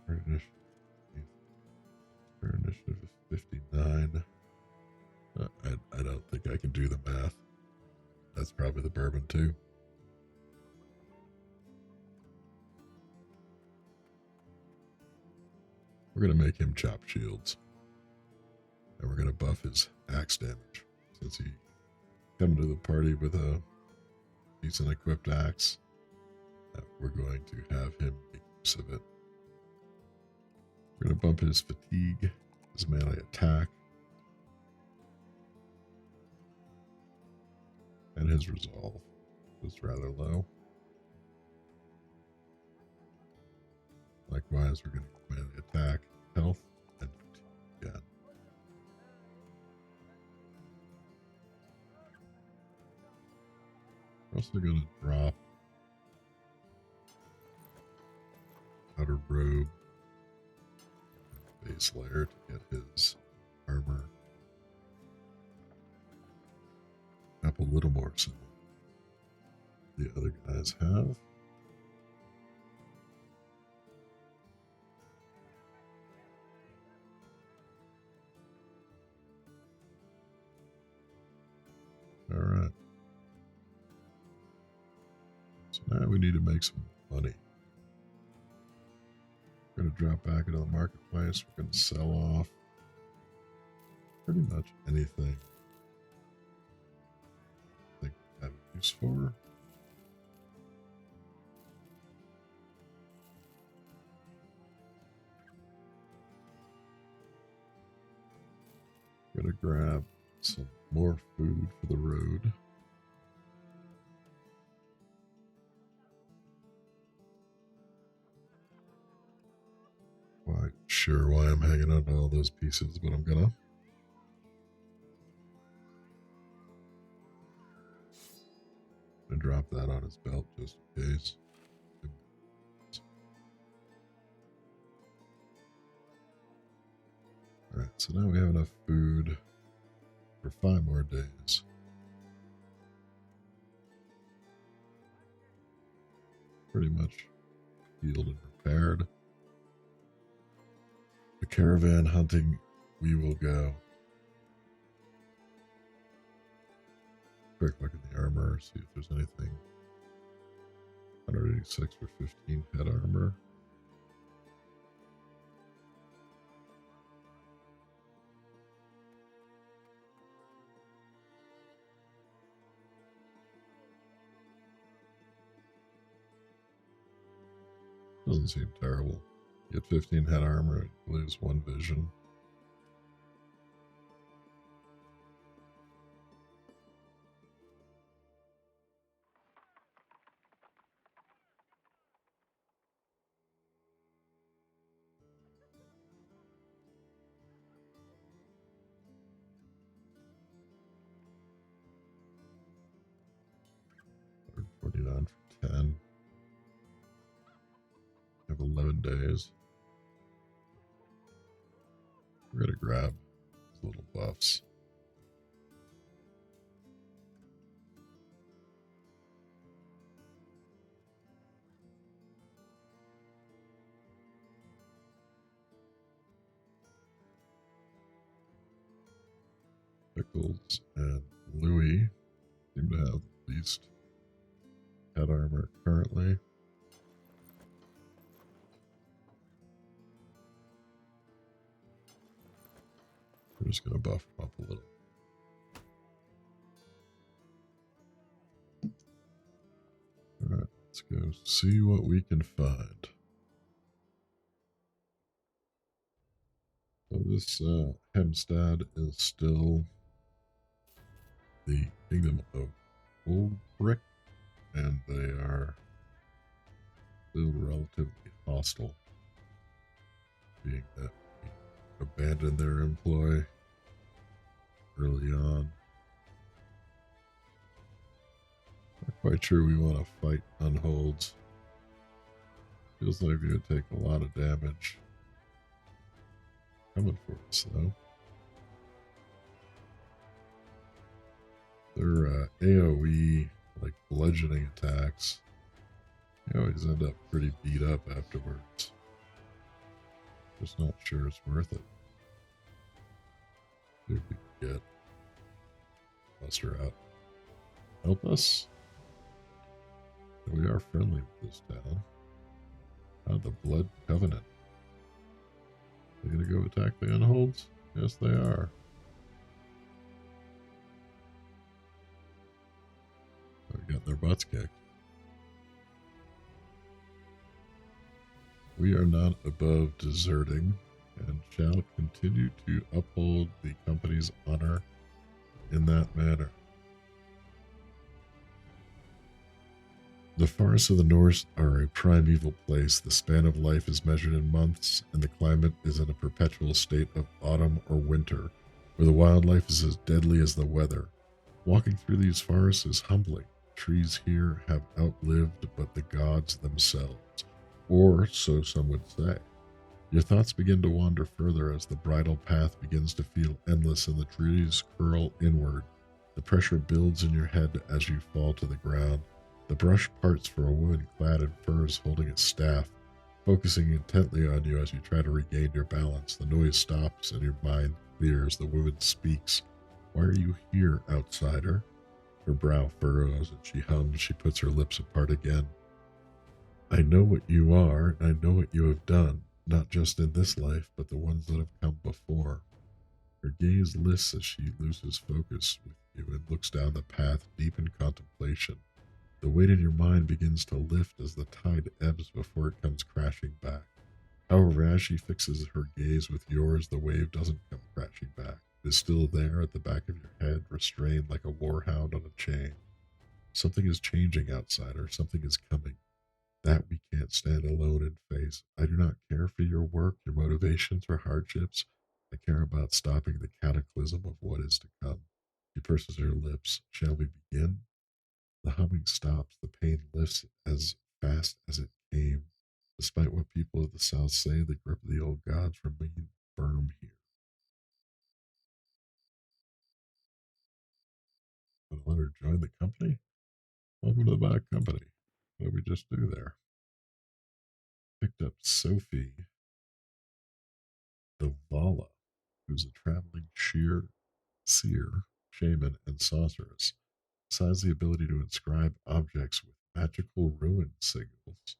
A: Current initiative is 59. I don't think I can do the math. That's probably the bourbon too. We're going to make him chop shields. And we're going to buff his axe damage. Since he come to the party with a decent equipped axe, we're going to have him make use of it. We're going to bump his fatigue, his melee attack, and his resolve is rather low. Likewise, we're going to melee attack, health, and fatigue again. We're also going to drop outer robe base layer to get his armor up a little more similar to the other guys have. All right. So now we need to make some money. We're going to drop back into the marketplace. We're going to sell off pretty much anything I think we have use for. We're going to grab some more food for the road. Quite sure why I'm hanging on to all those pieces, but I'm gonna. And drop that on his belt just in case. Alright, so now we have enough food for 5 more days. Pretty much healed and repaired. The caravan hunting, we will go. Quick look at the armor, see if there's anything. 186 for 15 head armor. Doesn't seem terrible. Get 15 head armor, lose 1 vision. $49 for 10. I have 11 days. We're going to grab these little buffs. Pickles and Louis seem to have the least head armor currently. We're just going to buff them up a little. go see what we can find. So this Hemstad is still the kingdom of Old Brick, and they are still relatively hostile, being that we abandoned their employ early on. Not quite sure we want to fight unholds. Feels like it would take a lot of damage. Coming for us, though. Their AoE, like bludgeoning attacks, they always end up pretty beat up afterwards. Just not sure it's worth it. See if we can get muster out. Help us? We are friendly with this town. The Blood Covenant. They gonna go attack the Unholds? Yes, they are. They got their butts kicked. We are not above deserting and shall continue to uphold the company's honor in that manner. The forests of the North are a primeval place. The span of life is measured in months, and the climate is in a perpetual state of autumn or winter, where the wildlife is as deadly as the weather. Walking through these forests is humbling. Trees here have outlived but the gods themselves, or so some would say. Your thoughts begin to wander further as the bridle path begins to feel endless and the trees curl inward. The pressure builds in your head as you fall to the ground. The brush parts for a woman clad in furs holding a staff, focusing intently on you as you try to regain your balance. The noise stops and your mind clears. The woman speaks. Why are you here, outsider? Her brow furrows and she hums. She puts her lips apart again. I know what you are, and I know what you have done, not just in this life, but the ones that have come before. Her gaze lifts as she loses focus with you and looks down the path deep in contemplation. The weight in your mind begins to lift as the tide ebbs before it comes crashing back. However, as she fixes her gaze with yours, the wave doesn't come crashing back. It is still there at the back of your head, restrained like a warhound on a chain. Something is changing, outsider. Something is coming. That we can't stand alone and face. I do not care for your work, your motivations, or hardships. I care about stopping the cataclysm of what is to come. She purses her lips. Shall we begin? The humming stops. The pain lifts as fast as it came. Despite what people of the South say, the grip of the old gods remain firm here. Want to let her join the company? Welcome to the Back Company. What did we just do there? Picked up Sophie, the Vala, who's a traveling seer, shaman, and sorceress. Besides the ability to inscribe objects with magical rune signals,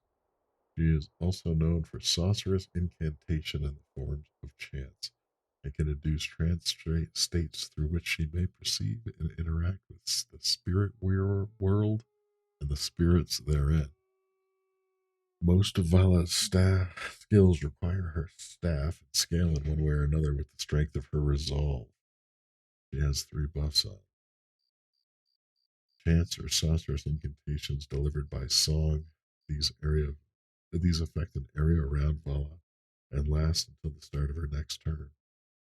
A: she is also known for sorcerous incantation in the forms of chants and can induce trance states through which she may perceive and interact with the spirit world and the spirits therein. Most of Vala's staff skills require her staff and scale in one way or another with the strength of her resolve. She has 3 buffs on. Chants or sorcerous incantations delivered by song. These affect an area around Vala and last until the start of her next turn.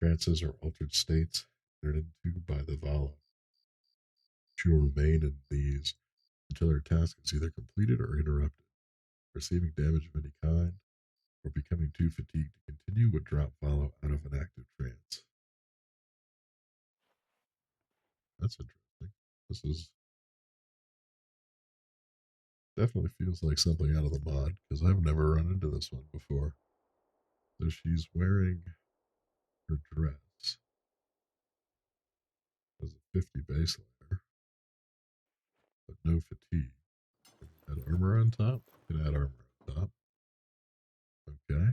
A: Trances or altered states entered into by the Vala. She will remain in these until her task is either completed or interrupted. Receiving damage of any kind or becoming too fatigued to continue would drop Vala out of an active trance. That's interesting. This is definitely feels like something out of the mod because I've never run into this one before. So she's wearing her dress as a 50 base layer, but no fatigue. Can we add armor on top? Can add armor on top. Okay.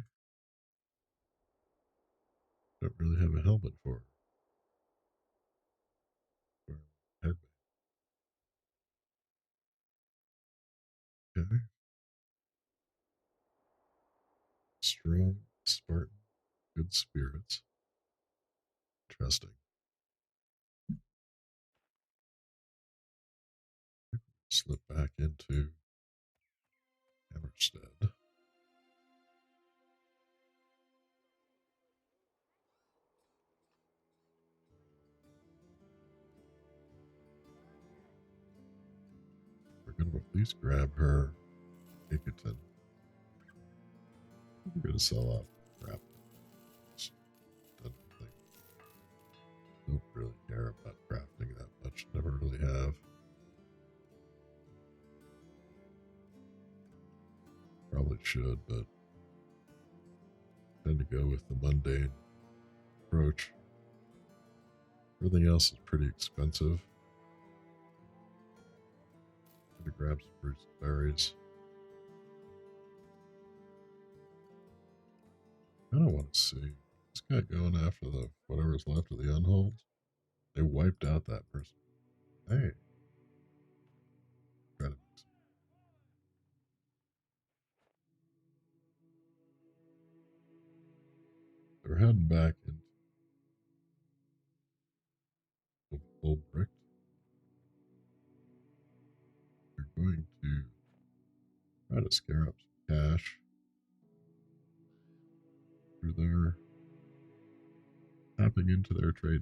A: Don't really have a helmet for her. Wearing a headband. Okay. Strong Spartan, good spirits. Interesting. Slip back into Hammerstead. We're going to at least grab her Ikaton. We're going to sell out crap. Don't really care about crafting that much. Never really have. Probably should, but tend to go with the mundane approach. Everything else is pretty expensive. I'm gonna grab some fruits and berries. I don't want to see this guy going after the whatever's left of the unholds. They wiped out that person. Hey, try to mix it. They're heading back into Old Brick. They're going to try to scare up some cash through their tapping into their trade net.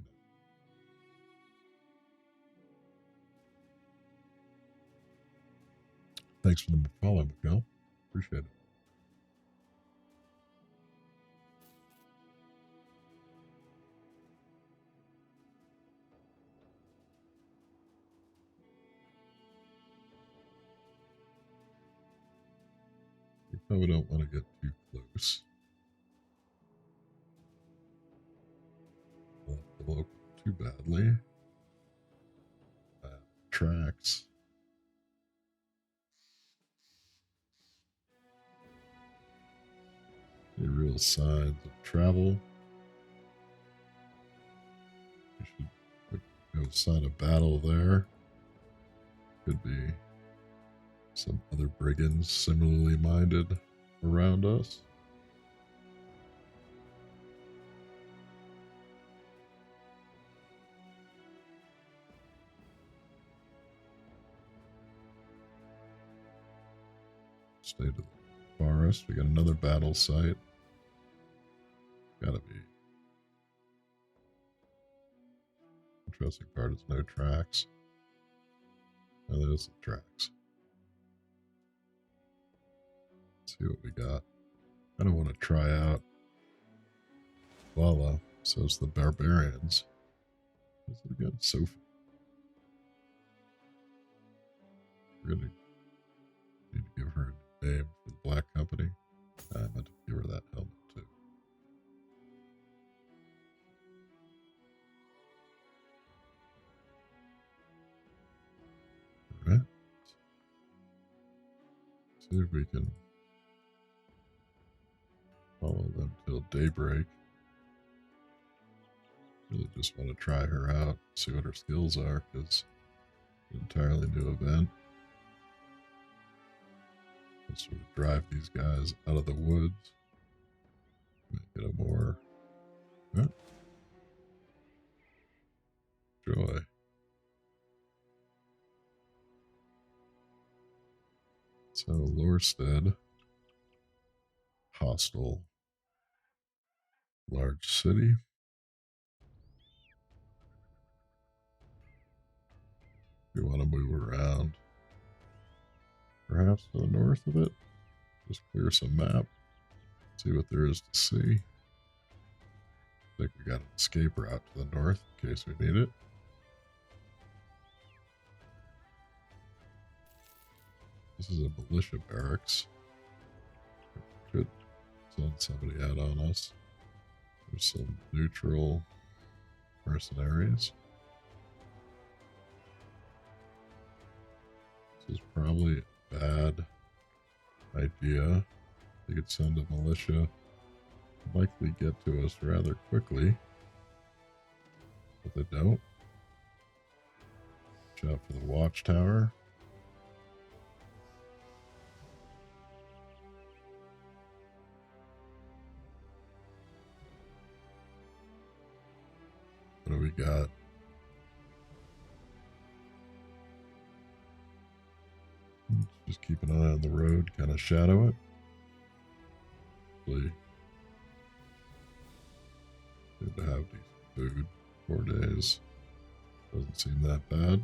A: Thanks for the follow, Miguel. Appreciate it. You probably don't want to get too close. Left the local too badly. Tracks. Any real signs of travel? You should go sign a battle there. Could be some other brigands similarly minded around us. Stay to the forest. We got another battle site. Gotta be. Interesting part is no tracks. Oh, there's the tracks. Let's see what we got. I don't want to try out Vala, so it's the Barbarians. What's it again? Sophie. We're gonna need to give her a name for the Black Company. I meant to give her that helmet too. Alright. See if we can follow them till daybreak. Really just want to try her out, see what her skills are, because it's an entirely new event. Let's sort of drive these guys out of the woods. Make it a more joy. So Lorstead, hostile, large city. We want to move around, perhaps to the north of it. Just clear some map, see what there is to see. I think we got an escape route to the north in case we need it. This is a militia barracks. Could send somebody out on us. There's some neutral mercenaries. This is probably a bad idea. They could send a militia, likely get to us rather quickly, but they don't. Watch out for the watchtower. we got? Just keep an eye on the road, kind of shadow it. Hopefully, good to have decent food. 4 days. Doesn't seem that bad.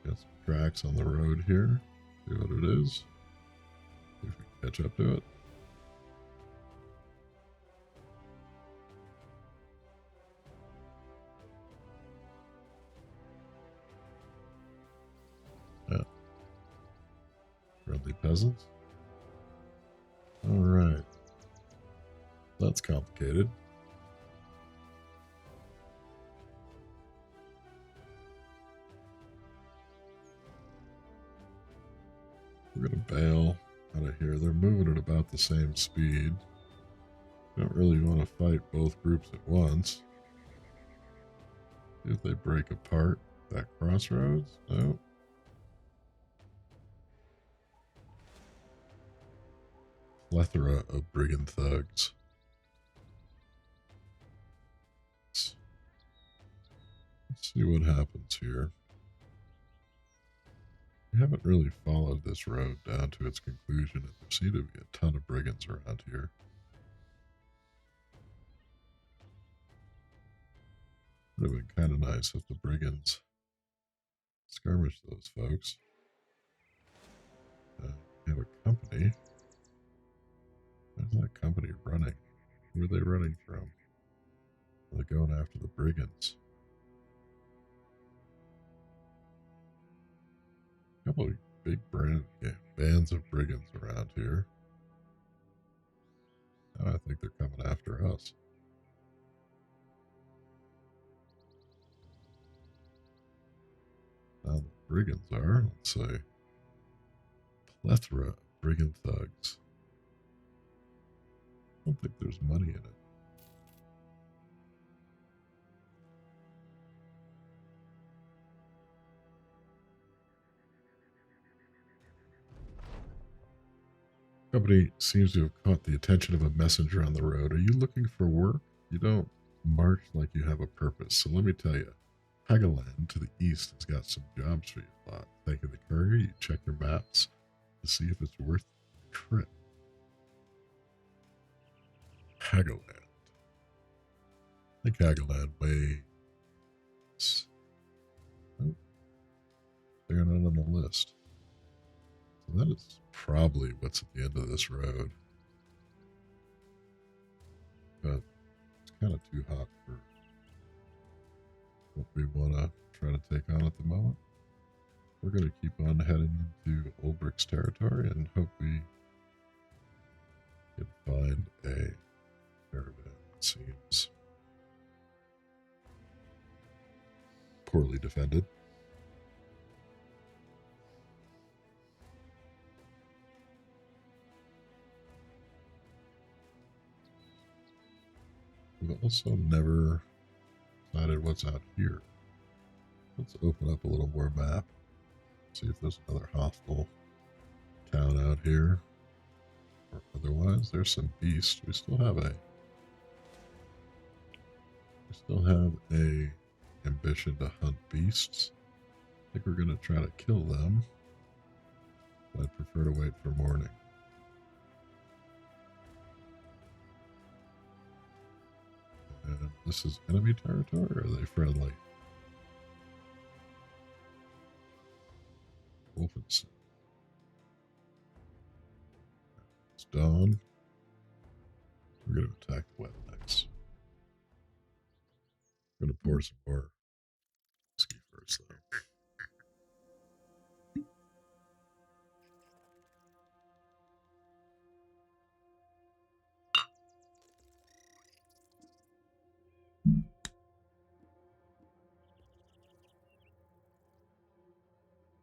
A: Got some tracks on the road here. See what it is. See if we can catch up to it. Yeah. Friendly peasants. Alright. That's complicated. We're going to bail out of here. They're moving at about the same speed. Don't really want to fight both groups at once. See if they break apart that crossroads. No. Plethora of brigand thugs. Let's see what happens here. We haven't really followed this road down to its conclusion, and there seem to be a ton of brigands around here. Would have been kind of nice if the brigands skirmished those folks. We have a company. Where's that company running? Where are they running from? Are they going after the brigands? A couple of big bands of brigands around here. Now I think they're coming after us. Now the brigands are, let's say, plethora of brigand thugs. I don't think there's money in it. Company seems to have caught the attention of a messenger on the road. Are you looking for work? You don't march like you have a purpose. So let me tell you, Hagaland to the east has got some jobs for you. Thank you, the courier. You check your maps to see if it's worth the trip. Hagaland. I think Hagaland weighs... Oh, they're not on the list. So that is probably what's at the end of this road. But it's kind of too hot for what we want to try to take on at the moment. We're going to keep on heading into Olbrick's territory and hope we can find a caravan that seems poorly defended. We've also never decided what's out here. Let's open up a little more map. See if there's another hostile town out here. Or otherwise, there's some beasts. We still have a ambition to hunt beasts. I think we're gonna try to kill them. But I'd prefer to wait for morning. And this is enemy territory, or are they friendly? Wolfenstein. It's dawn. We're going to attack the wetbacks. I'm going to pour some more whiskey first, though.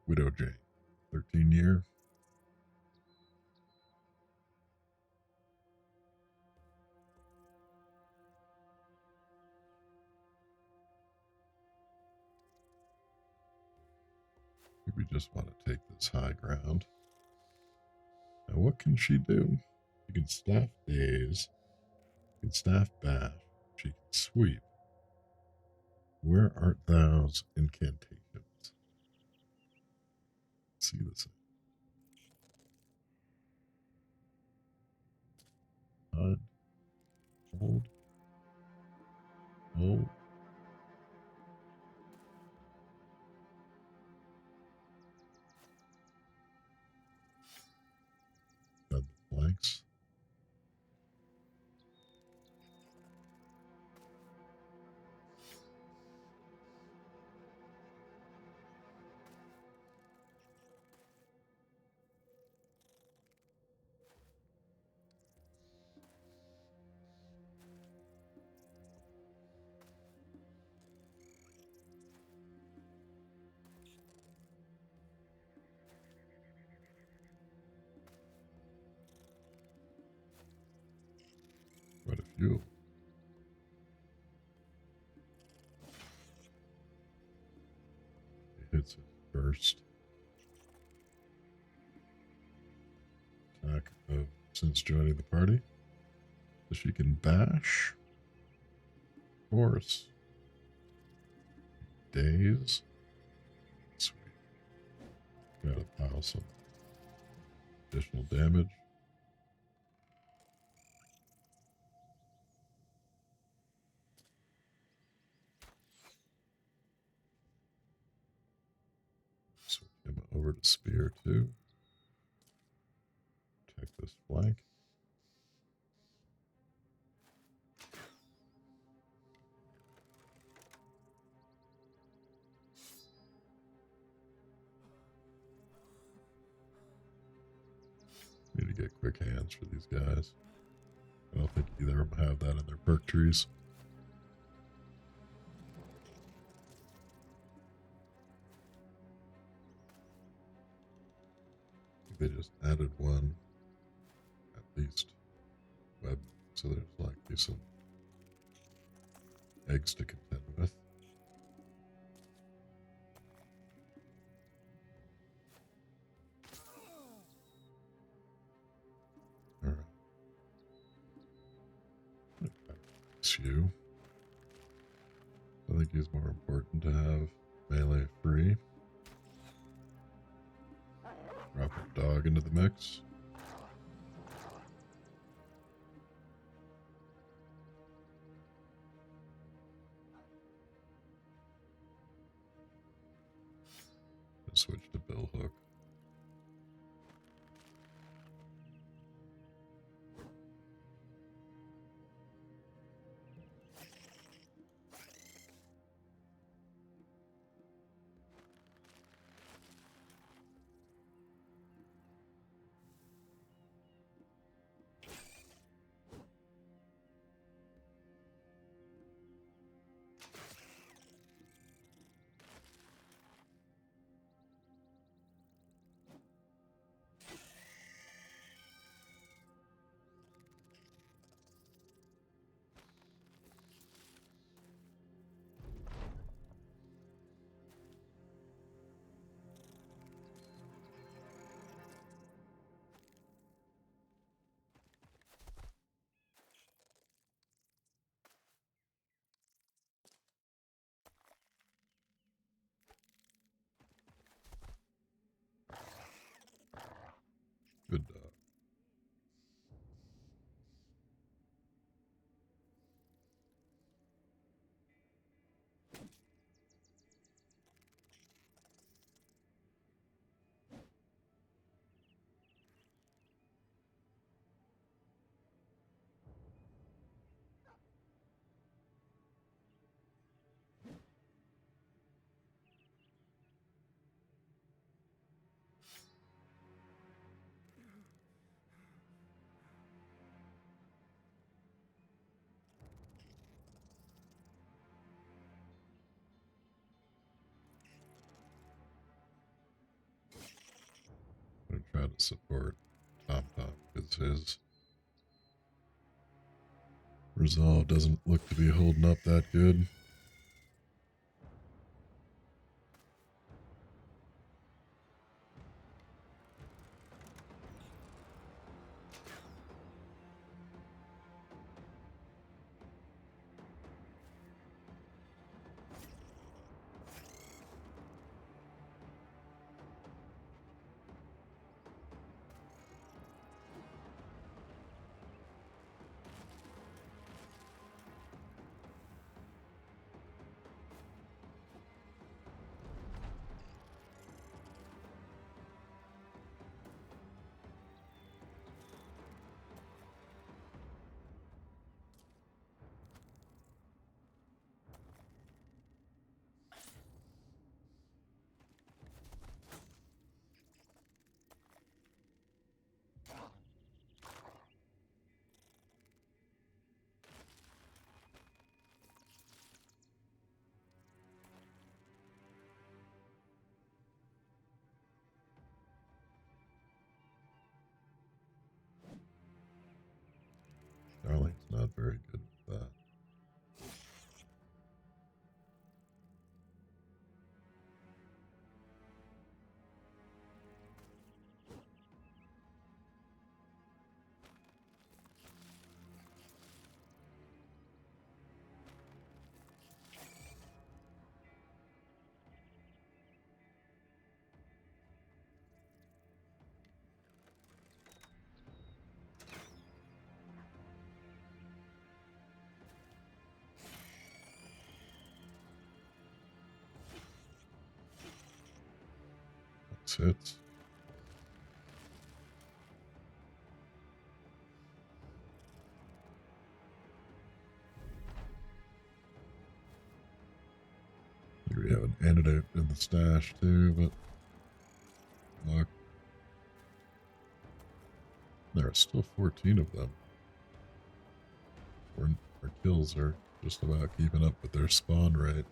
A: Widow Jane, 13-year. We just want to take this high ground. Now, what can she do? She can staff daze. She can staff bash. She can sweep. Where art thou's incantations? Let's see this. Hold. Hold. Hold. Got the blanks. Quite a few. He hits his first attack of since joining the party. So she can bash, force, daze, sweep. Gotta pile some additional damage. Switch him over to spear too. Protect this flank. Need to get quick hands for these guys. I don't think either of them have that in their perk trees. I think they just added one, at least, web, so there's likely some eggs to contend with. Alright. It's you. I think it's more important to have melee free. Drop a dog into the mix. And switch to bill hook. Good dog. I'm gonna try to support Tom Tom because his resolve doesn't look to be holding up that good. Not very good with that. Hits. Here we have an antidote in the stash too, but look, there are still 14 of them. Our kills are just about keeping up with their spawn rate.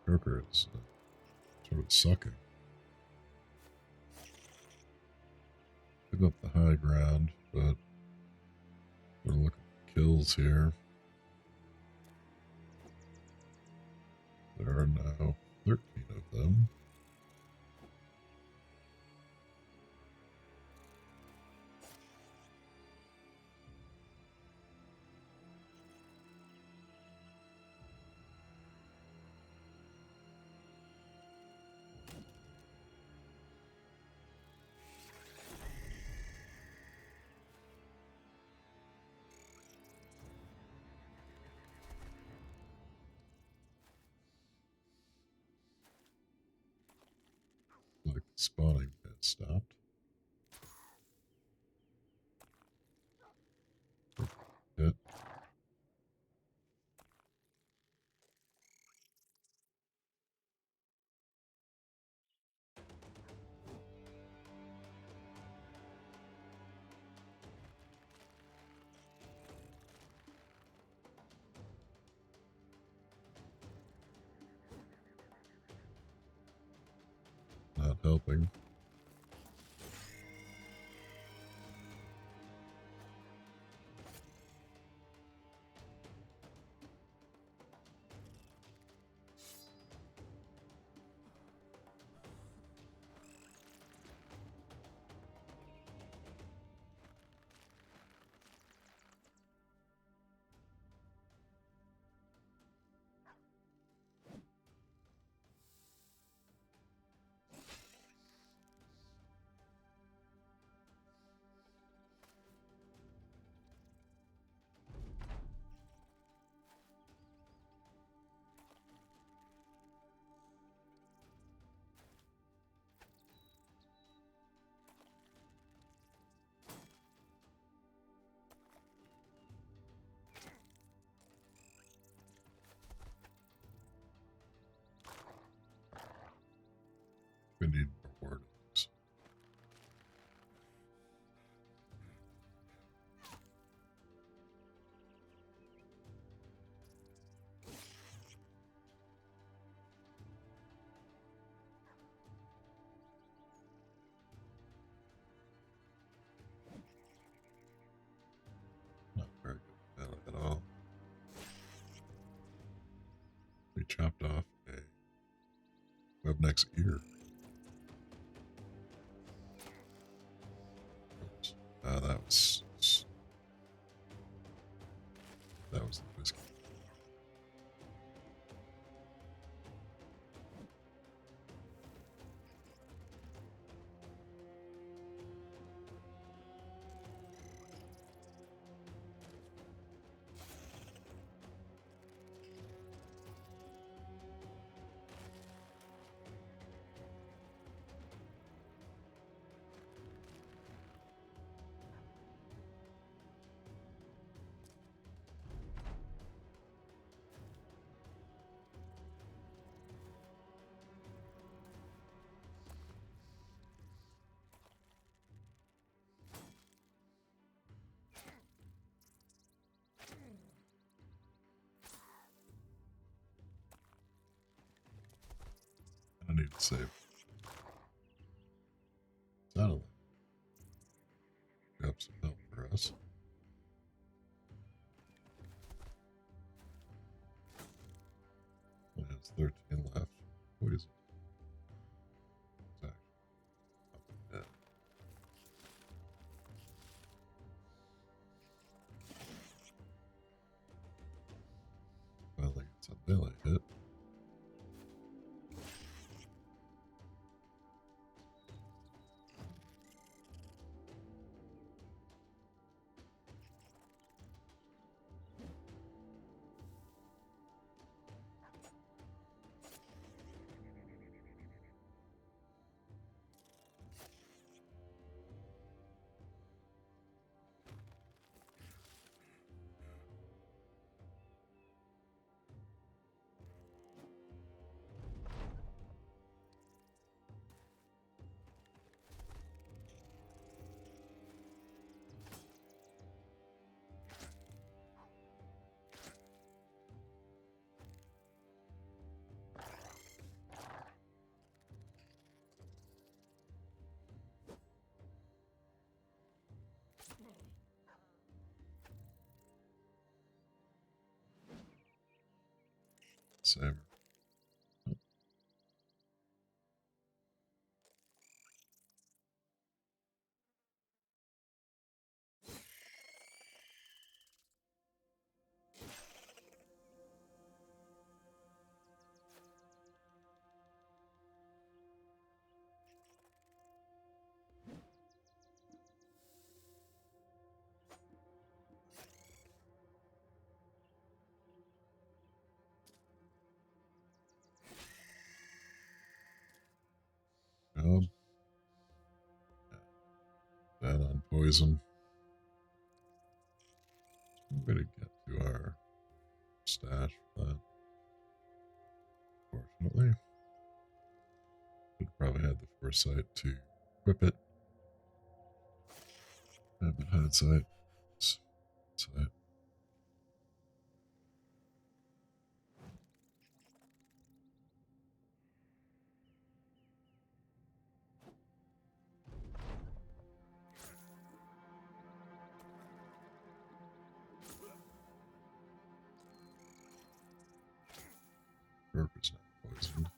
A: Joker is sort of sucking. Give up the high ground, but we're looking at kills here. There are now 13 of them. Like spawning has stopped. Hit. Not helping. We need more wordings. Not very good Vala at all. We chopped off a webneck's ear. That was the whiskey. need to save. Satellite. Grab some help for us. Only has 13 left. What is it? It's actually not dead. Finally gets a melee hit. Saber. That on poison. I'm going to get to our stash for that. Fortunately, should probably had the foresight to equip it. Haven't had sight. Sight. Burger's not poisoned.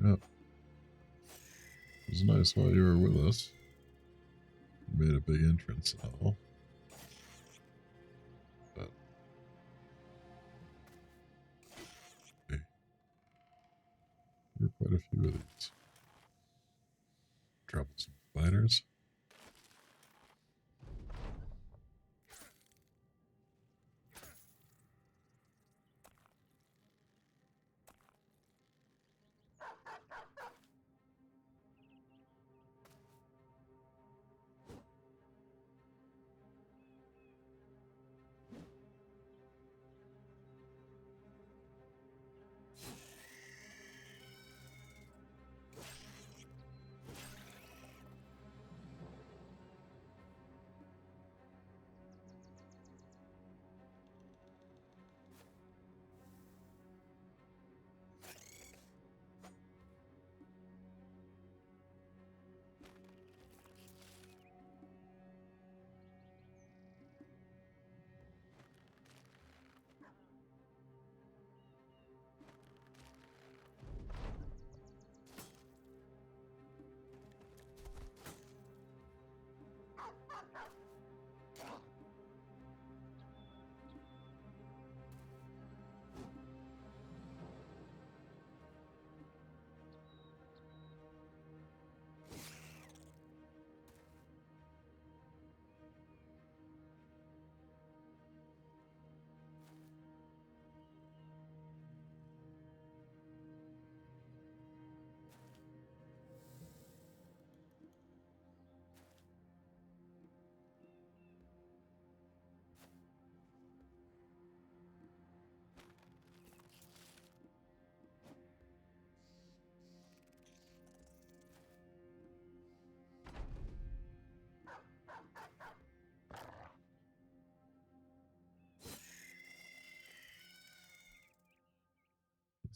A: Yep. It was nice while you were with us. You made a big entrance and all. But hey, there are quite a few of these troublesome spiders.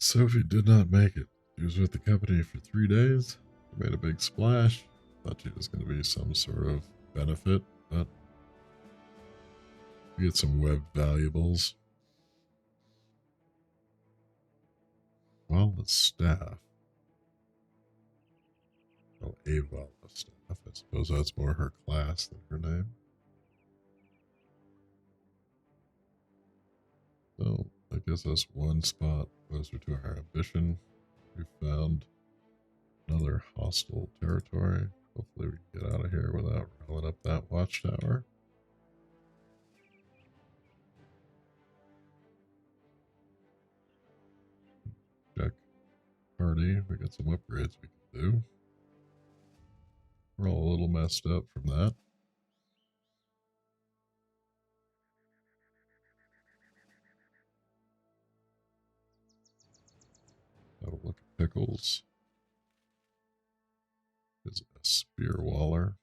A: Sophie did not make it. She was with the company for 3 days. She made a big splash. Thought she was going to be some sort of benefit, but we get some web valuables. Wildless staff. Oh, a wildless staff. I suppose that's more her class than her name. So I guess that's one spot closer to our ambition. We found another hostile territory. Hopefully we can get out of here without rolling up that watchtower. Check party. We got some upgrades we can do. We're all a little messed up from that. Have a look at Pickles. Is a spear waller.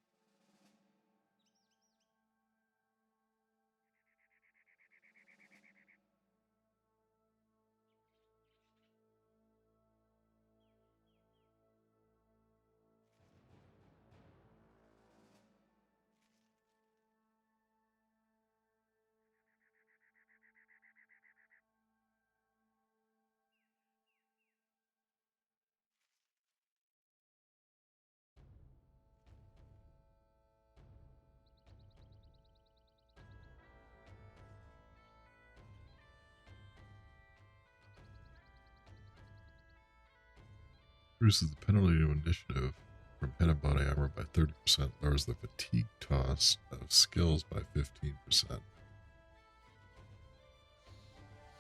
A: Reduces the penalty to initiative from head and body armor by 30%, lowers the fatigue cost of skills by 15%.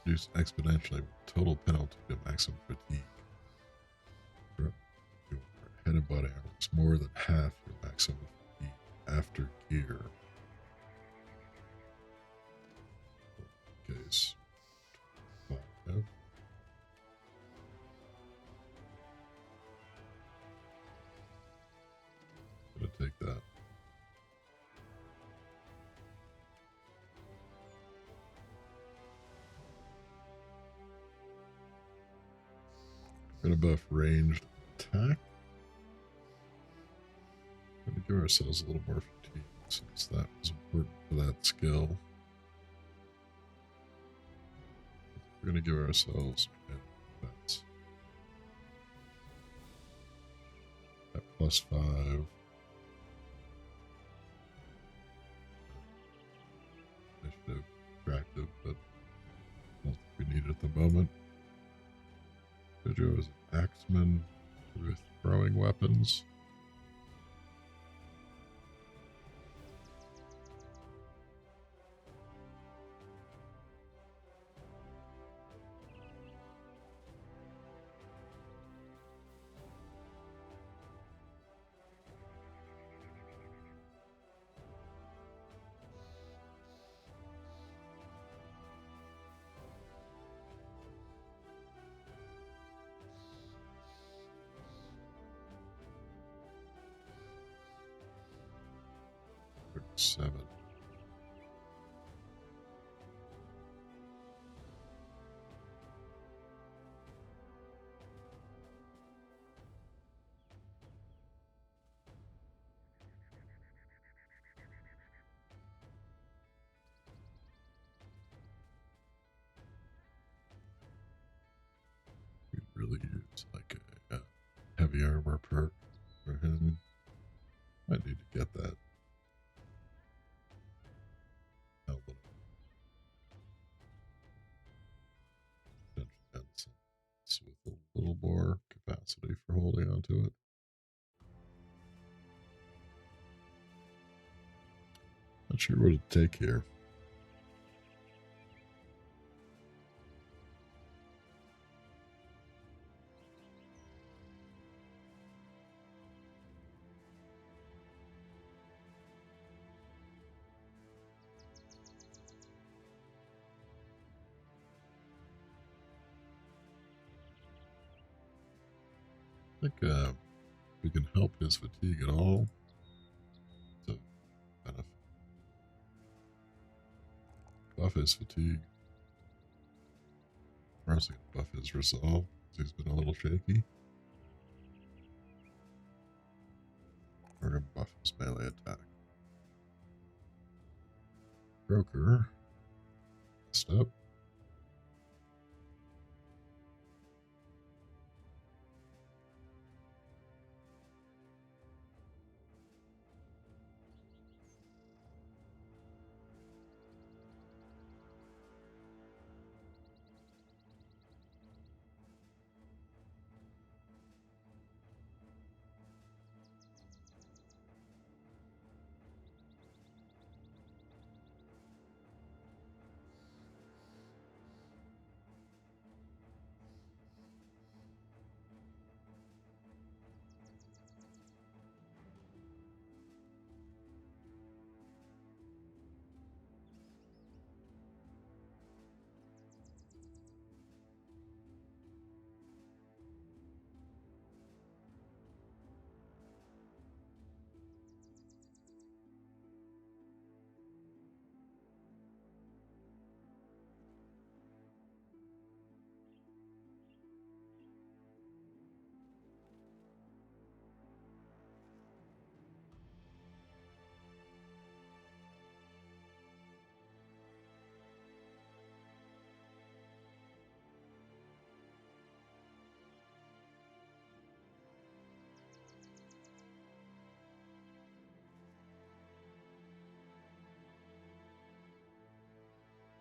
A: Reduce exponentially with total penalty to maximum fatigue. For your head and body armor is more than half your maximum fatigue after gear. Case 5. Gonna take that. Gonna buff ranged attack. Gonna give ourselves a little more fatigue since that was important for that skill. We're gonna give ourselves defense at +5. Initiative attractive, but I don't think we need it at the moment. Jojo is an axeman with throwing weapons. Seven. We really use like a heavy armor perk for him. I need to get that. With a little more capacity for holding onto it. Not sure what it'd take here. I think we can help his fatigue at all. So, benefit. Buff his fatigue. We're also going to buff his resolve, because he's been a little shaky. We're going to buff his melee attack. Broker. Messed up.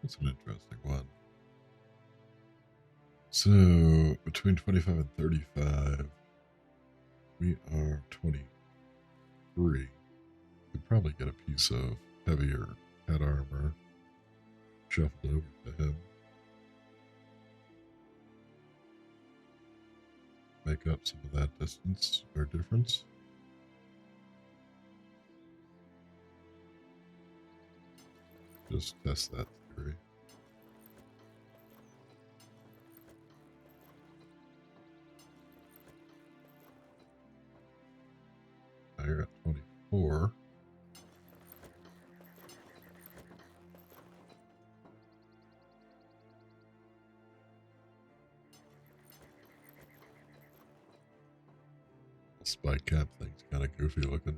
A: That's an interesting one. So, between 25 and 35, we are 23. Could probably get a piece of heavier head armor shuffled over to him. Make up some of that distance or difference. Just test that theory. Now you're at 24. The spike cap thing's kind of goofy looking.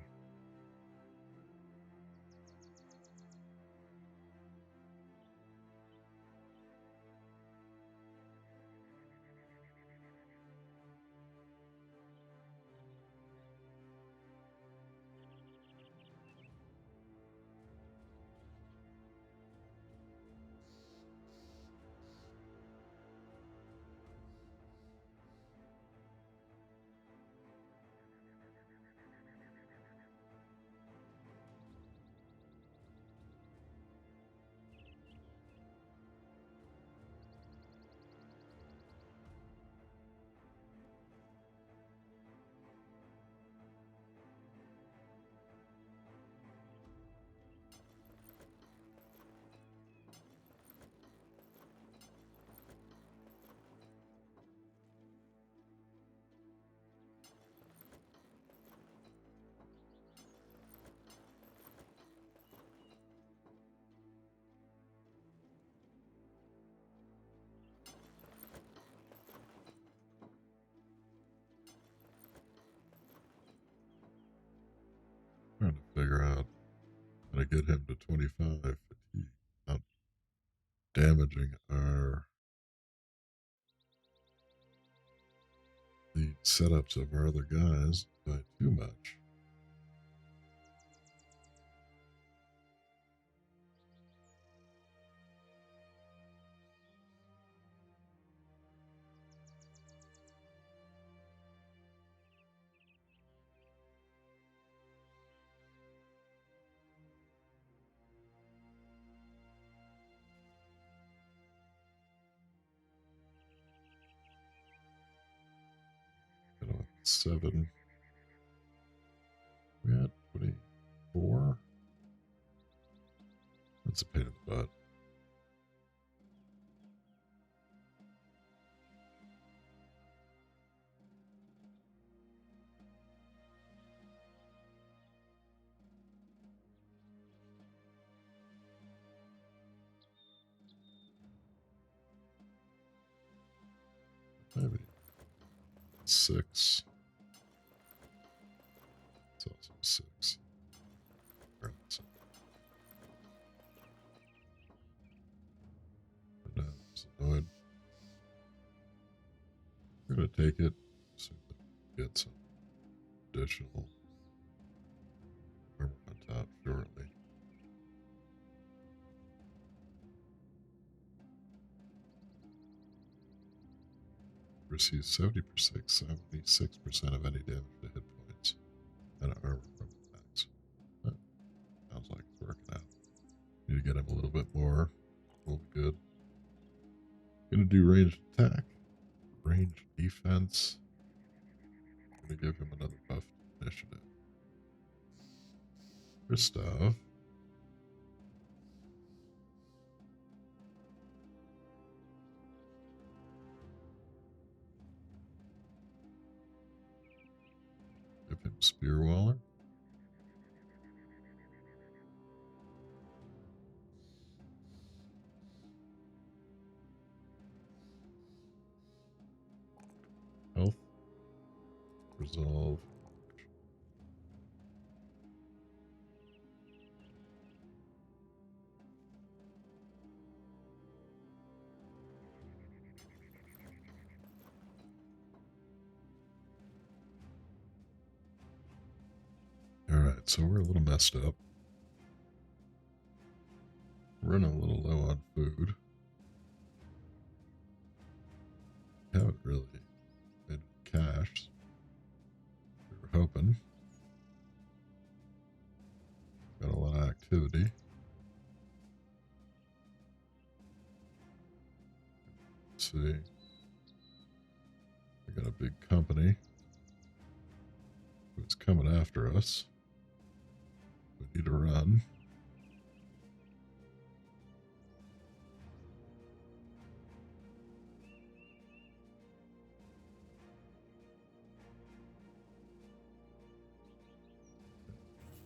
A: Trying to figure out how to get him to 25 fatigue without damaging the setups of our other guys by too much. You know, 7. We had 24. That's a pain in the butt. 6. It's also 6. Right, so. But now it's annoyed. We're going to take it. See if we can get some additional armor on top shortly. Receives 76% of any damage to hit points and armor from attacks. That sounds like it's working out. Need to get him a little bit more. Will be good. Gonna do ranged attack, ranged defense. Gonna give him another buff initiative. Christoph. Give him Spearwaller. Health. Resolve. Alright, so we're a little messed up. We're running a little low on food. Haven't really made cash. We were hoping. Got a lot of activity. Let's see. We got a big company who's coming after us. We need to run.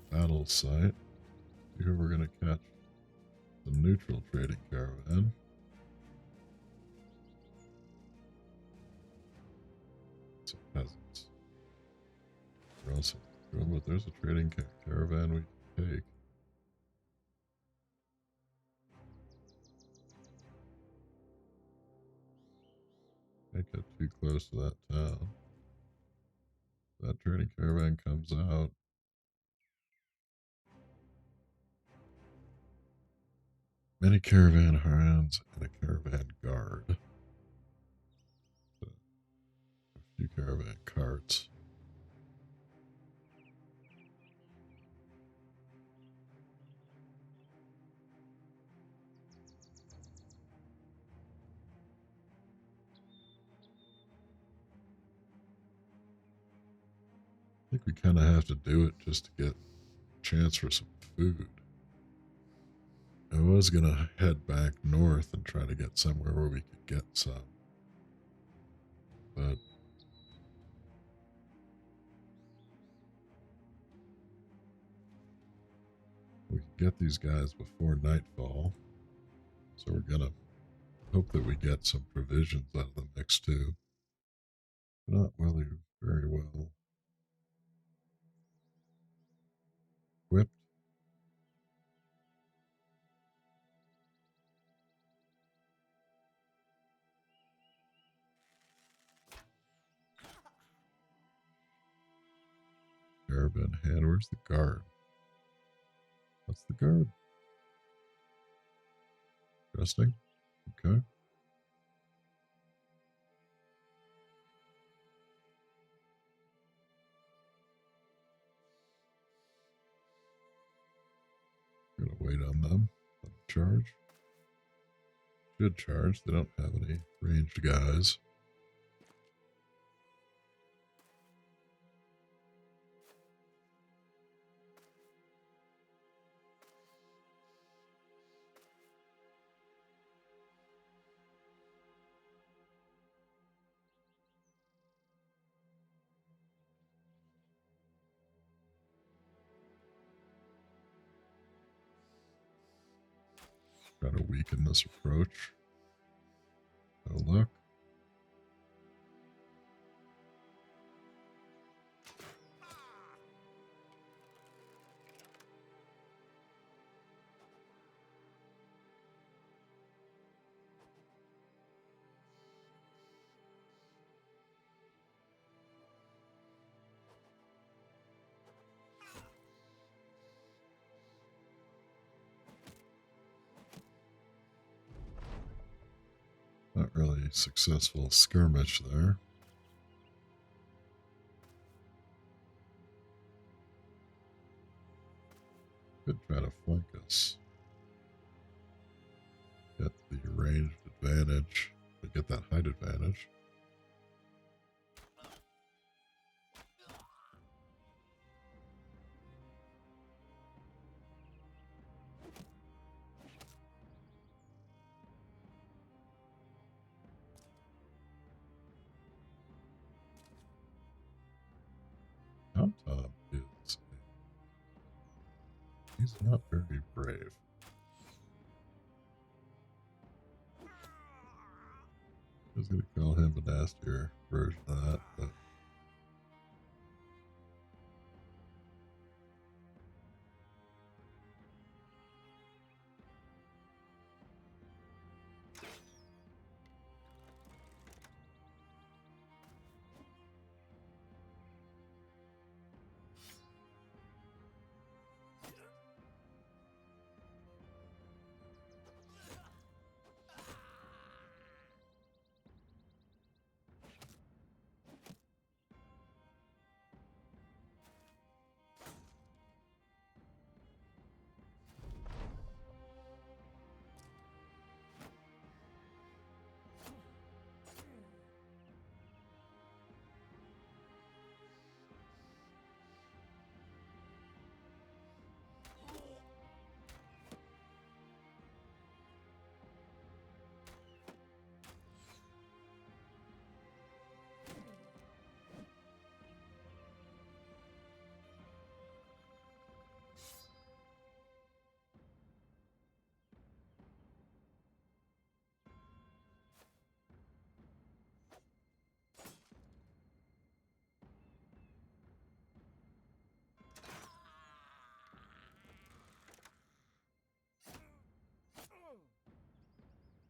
A: Battle site. Here we're going to catch the neutral trading caravan. Some peasants. We're also good, but there's a trading caravan we can take. Can't get too close to that town. That trading caravan comes out. Many caravan hands and a caravan guard. A few caravan carts. I think we kind of have to do it just to get a chance for some food. I was going to head back north and try to get somewhere where we could get some. But we can get these guys before nightfall. So we're going to hope that we get some provisions out of the mix too. Not really very well equipped. Caravan hand. Where's the guard? What's the guard? Interesting. Okay. Gonna wait on them. Let them charge. Should charge. They don't have any ranged guys. Try to weaken this approach. No luck. Not really successful skirmish there. Could try to flank us. Get the ranged advantage, but get that height advantage. Tom is he's not very brave. I was gonna call him a nastier version of that, but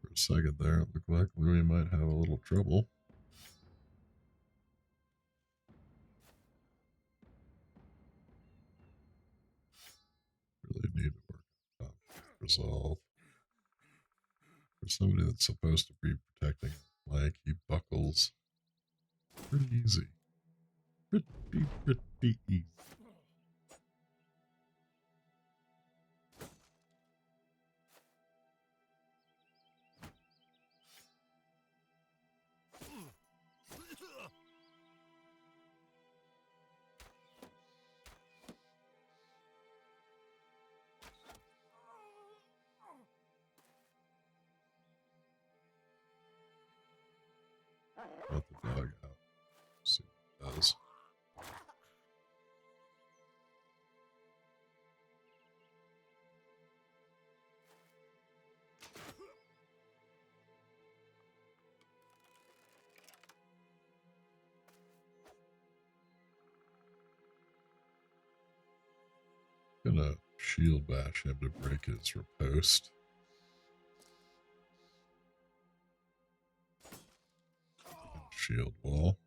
A: for a second there, it looked like we might have a little trouble. Really need to work on resolve. For somebody that's supposed to be protecting a flank, he buckles. Pretty easy. Pretty easy. Let the dog out. See what it does. Gonna shield bash him to break his riposte. Shield wall.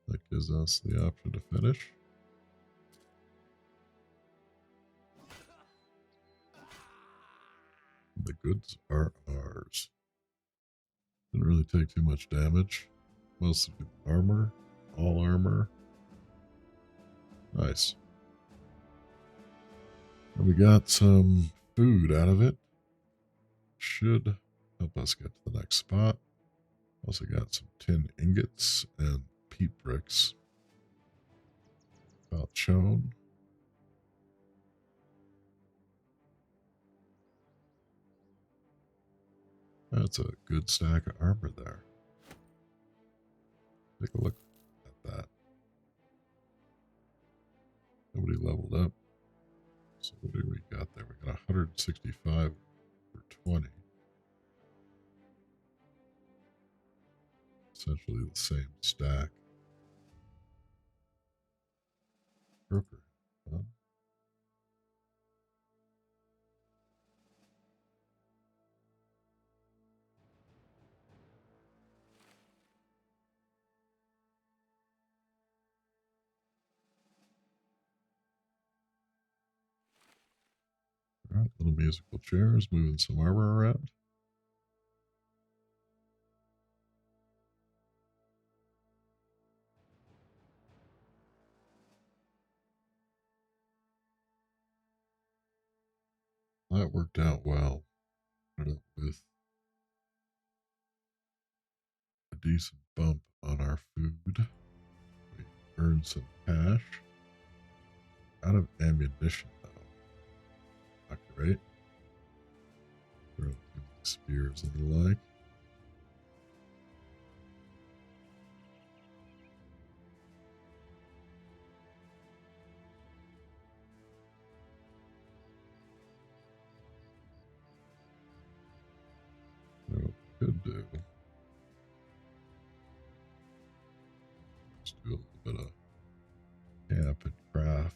A: That gives us the option to finish. The goods are ours. Didn't really take too much damage. Mostly armor. All armor. Nice. And we got some food out of it. Should help us get to the next spot. Also got some tin ingots and peat bricks. Falchon. That's a good stack of armor there. Take a look at that. Nobody leveled up. So what do we got there? We got 165 for 20. Essentially the same stack. Broker. Huh? All right, little musical chairs, moving some armor around. That worked out well. Ended up with a decent bump on our food. We earned some cash. Out of ammunition, though. Not great. Spears and the like. So what we could do is do a little bit of camp and craft.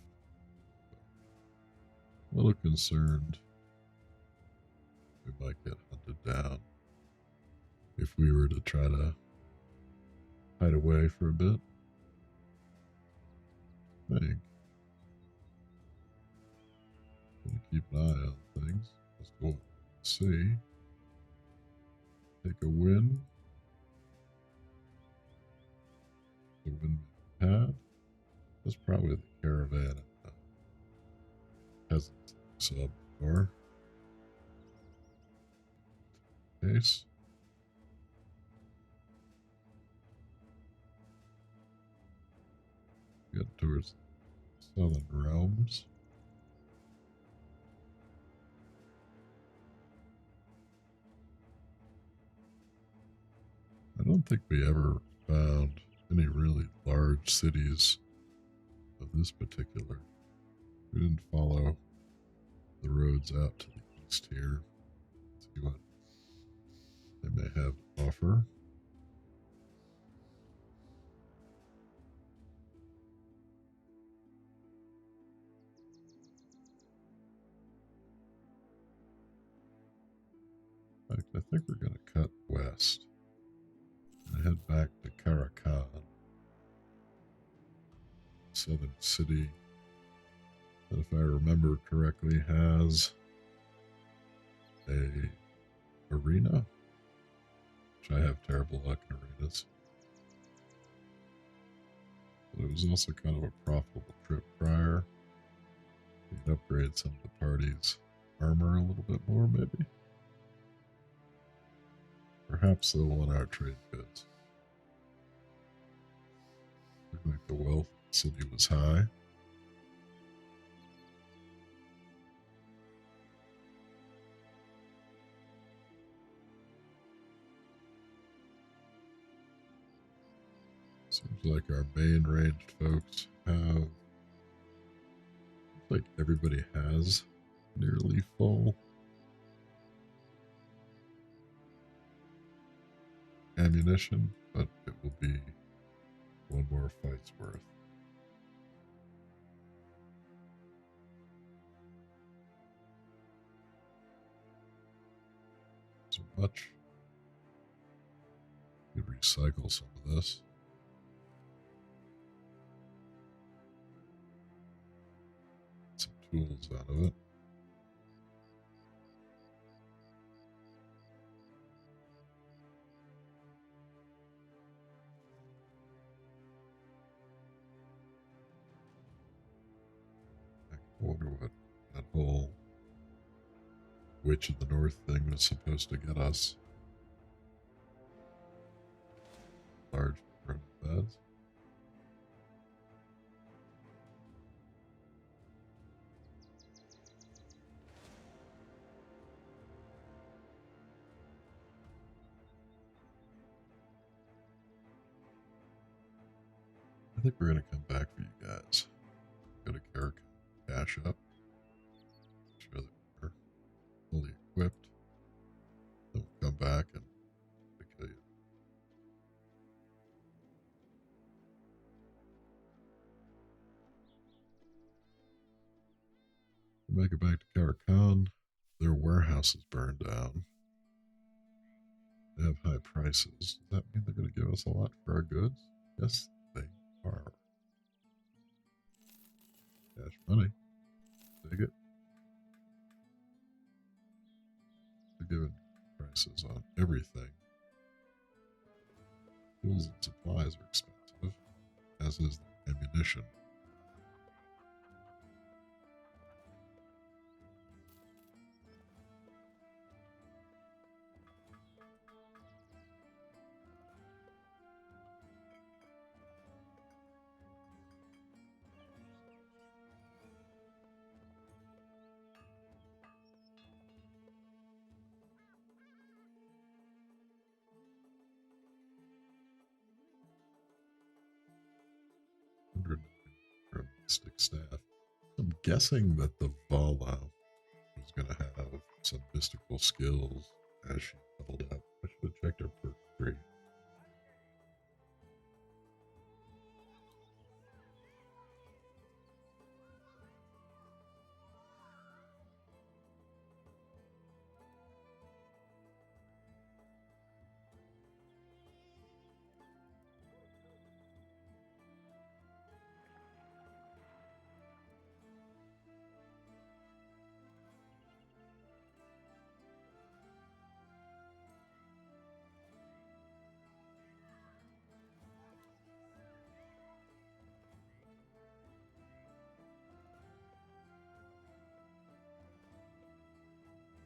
A: A little concerned we might get hunted down if we were to try to hide away for a bit. I think we'll keep an eye on things. Just what we see. Take a win. The win we had. That's probably the Caravan and peasants sub or case. Get towards the southern realms. I don't think we ever found any really large cities of this particular. We didn't follow the roads out to the east here. Let's see what they may have to offer. In fact, I think we're going to cut west and head back to Caravan, southern city that, if I remember correctly, has a arena, which I have terrible luck in arenas. But it was also kind of a profitable trip prior. We could upgrade some of the party's armor a little bit more, maybe. Perhaps they'll want our trade goods. Looked like the wealth of the city was high. Seems like our main ranged folks have, like everybody has nearly full ammunition, but it will be one more fight's worth. So much. You could recycle some of this. Some tools out of it. I wonder what that whole Witch of the North thing was supposed to get us. Large permanent beds. I think we're going to come back for you guys. Go to Caravan, cash up. Make sure that we're fully equipped. Then we'll come back and kill you. We'll make it back to Caravan. Their warehouse is burned down. They have high prices. Does that mean they're going to give us a lot for our goods? Yes, they are. Cash money. Take it. They're giving prices on everything. Tools and supplies are expensive, as is the ammunition. staff. I'm guessing that the Vala was going to have some mystical skills as she leveled up. I should have checked her perk tree.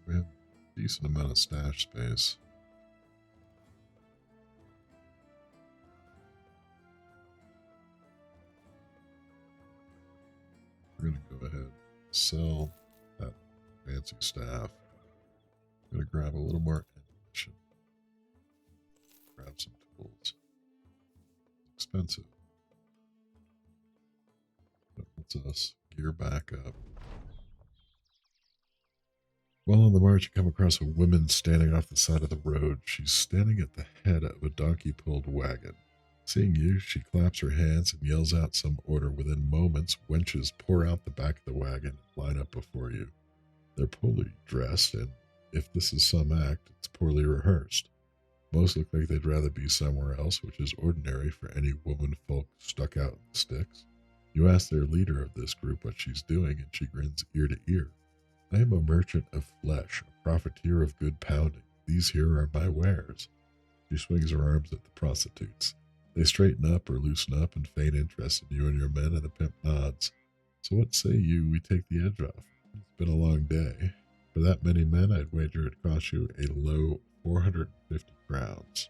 A: We have a decent amount of stash space. We're going to go ahead and sell that fancy staff. I'm going to grab a little more ammunition. Grab some tools. It's expensive. That lets us gear back up. While on the march, you come across a woman standing off the side of the road. She's standing at the head of a donkey-pulled wagon. Seeing you, she claps her hands and yells out some order. Within moments, wenches pour out the back of the wagon and line up before you. They're poorly dressed, and if this is some act, it's poorly rehearsed. Most look like they'd rather be somewhere else, which is ordinary for any woman folk stuck out in the sticks. You ask their leader of this group what she's doing, and she grins ear to ear. I am a merchant of flesh, a profiteer of good pounding. These here are my wares. She swings her arms at the prostitutes. They straighten up or loosen up and feign interest in you and your men, and the pimp nods. So what say you we take the edge off? It's been a long day. For that many men, I'd wager it costs you a low 450 crowns.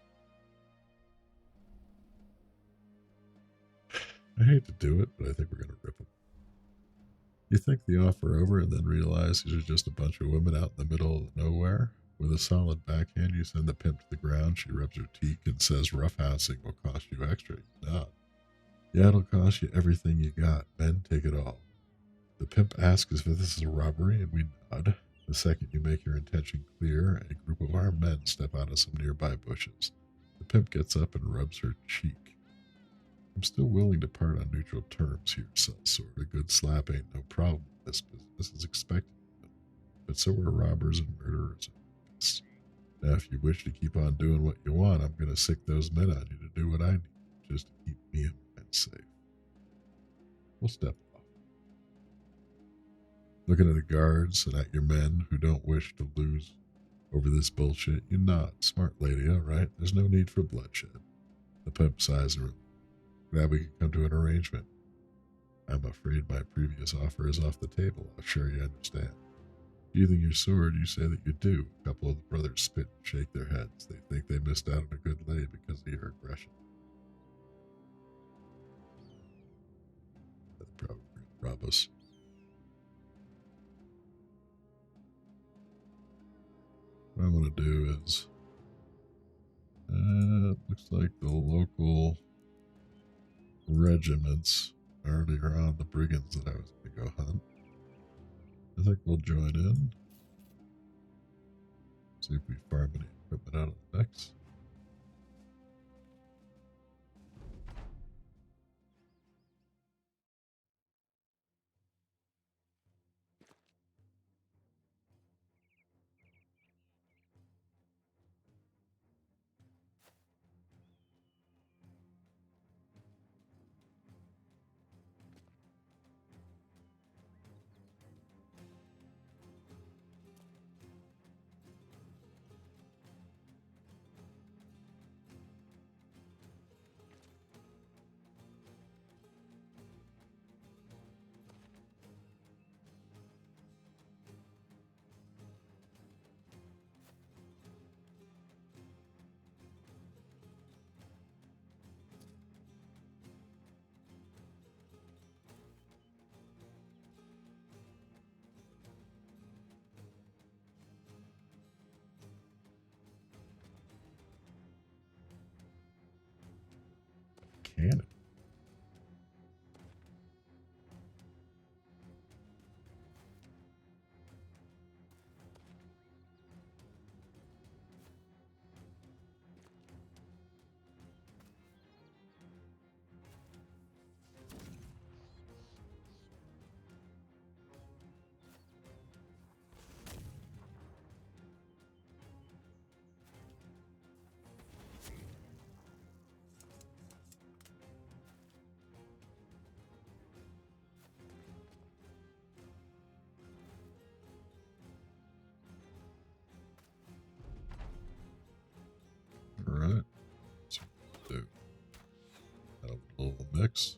A: I hate to do it, but I think we're going to rip them. You think the offer over and then realize these are just a bunch of women out in the middle of nowhere? With a solid backhand, you send the pimp to the ground. She rubs her teeth and says roughhousing will cost you extra. You nod. Yeah, it'll cost you everything you got. Men, take it all. The pimp asks if this is a robbery, and we nod. The second you make your intention clear, a group of armed men step out of some nearby bushes. The pimp gets up and rubs her cheek. I'm still willing to part on neutral terms here, sellsword. A good slap ain't no problem in this business, is expected. But so are robbers and murderers. Now, if you wish to keep on doing what you want, I'm going to sick those men on you to do what I need, just to keep me and mine safe. We'll step off. Looking at the guards and at your men who don't wish to lose over this bullshit, you nod. Smart lady, all right. There's no need for bloodshed. The pimp sighs and glad we can come to an arrangement. I'm afraid my previous offer is off the table. I'm sure you understand. Sheathing your sword, you say that you do. A couple of the brothers spit and shake their heads. They think they missed out on a good lay because of your aggression. They're probably going to rob us. What I'm going to do is, looks like the local regiments already are on the brigands that I was going to go hunt. I think we'll join in. See if we farm any equipment out of the decks. Cannon. 6.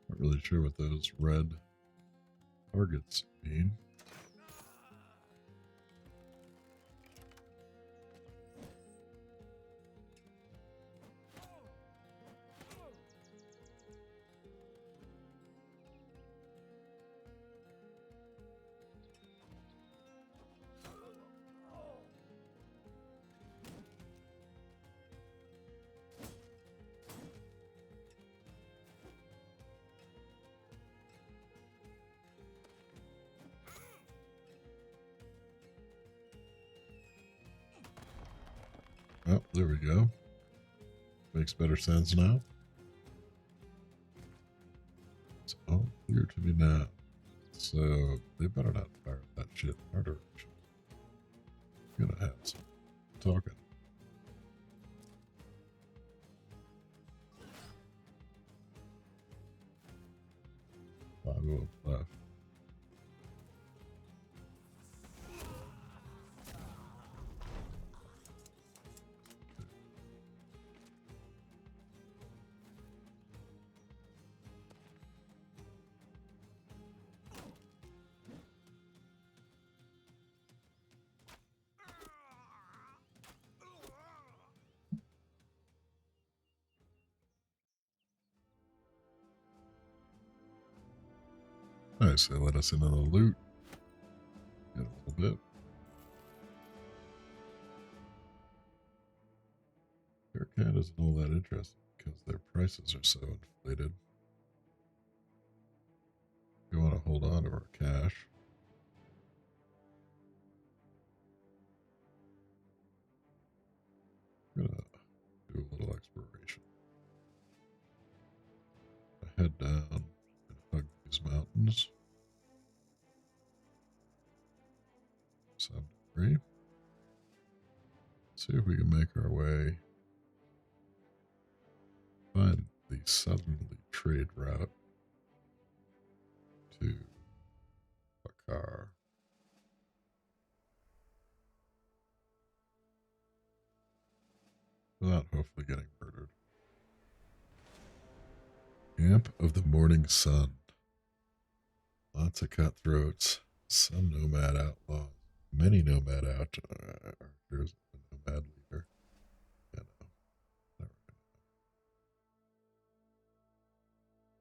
A: Not really sure what those red targets mean. Oh, there we go. Makes better sense now. It's all clear to me now. So they better not fire that shit in our direction. Gonna have some talking. 5 left. Nice, they let us in on the loot. Get a little bit. Bearcat isn't all that interesting because their prices are so inflated. We want to hold on to our cash. I'm gonna do a little exploration. I head down and hug these mountains. Some degree. See if we can make our way. Find the southerly trade route to Bakar. Without hopefully getting murdered. Camp of the Morning Sun. Lots of cutthroats. Some nomad outlaws. Many nomad archers. A nomad leader. You know, never gonna.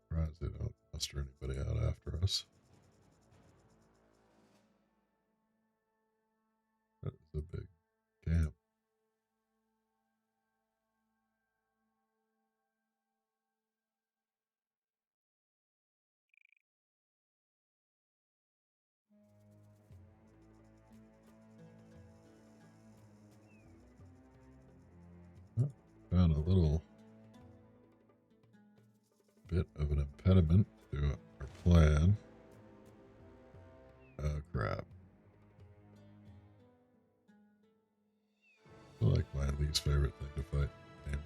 A: Surprised they don't muster anybody out after us. That is a big camp. Oh, found a little bit of an impediment to our plan. Oh, crap. I feel like my least favorite thing to fight in the game.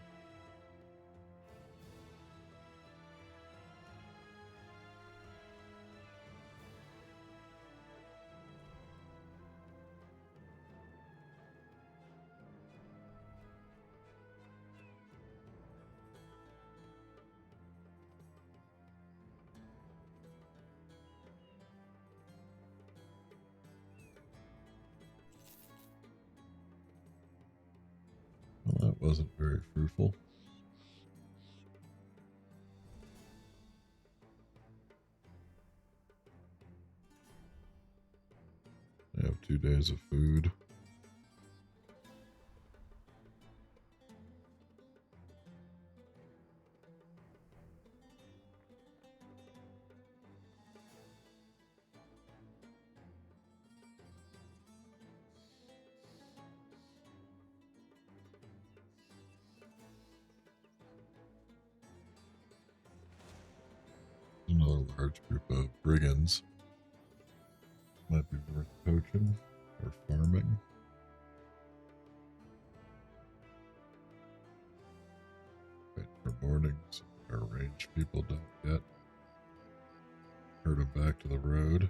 A: Well, that wasn't very fruitful. I have 2 days of food. Another large group of brigands. might be worth poaching or farming. Wait for morning so our range people don't get. Herd them back to the road.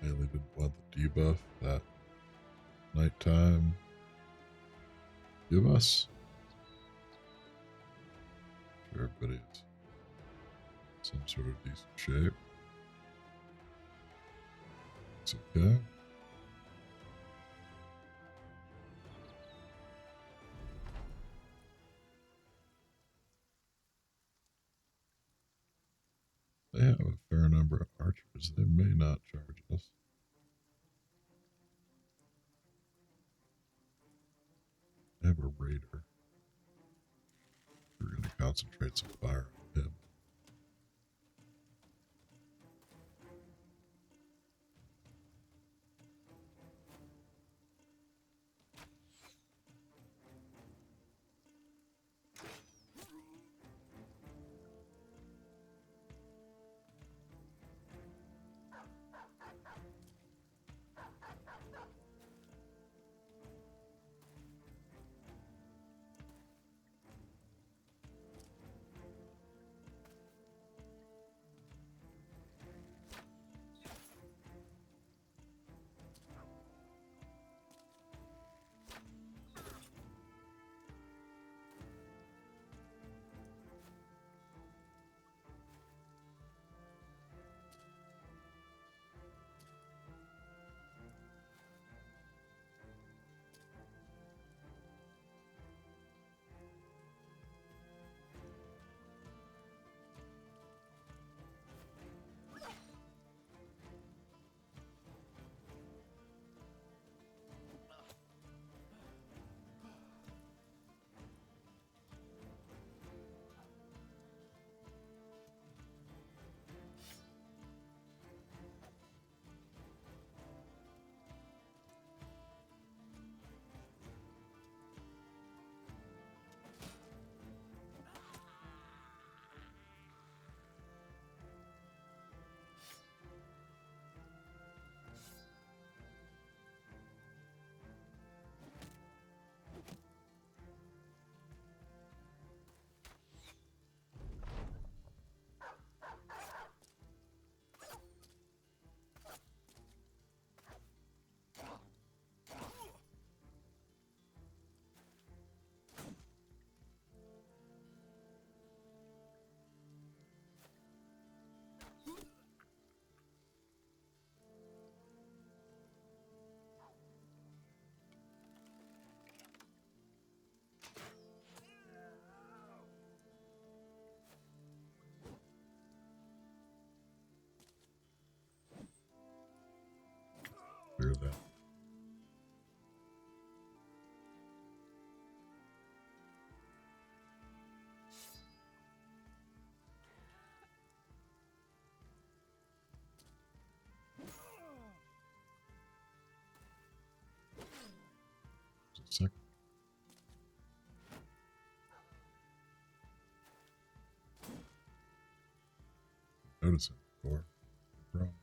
A: Mainly didn't want the debuff that nighttime give us. Sure, everybody is some sort of decent shape. It's okay. They have a fair number of archers. They may not charge us. They have a raider. We're going to concentrate some fire on him. Clear that. Just a second. Notice it before. No problem.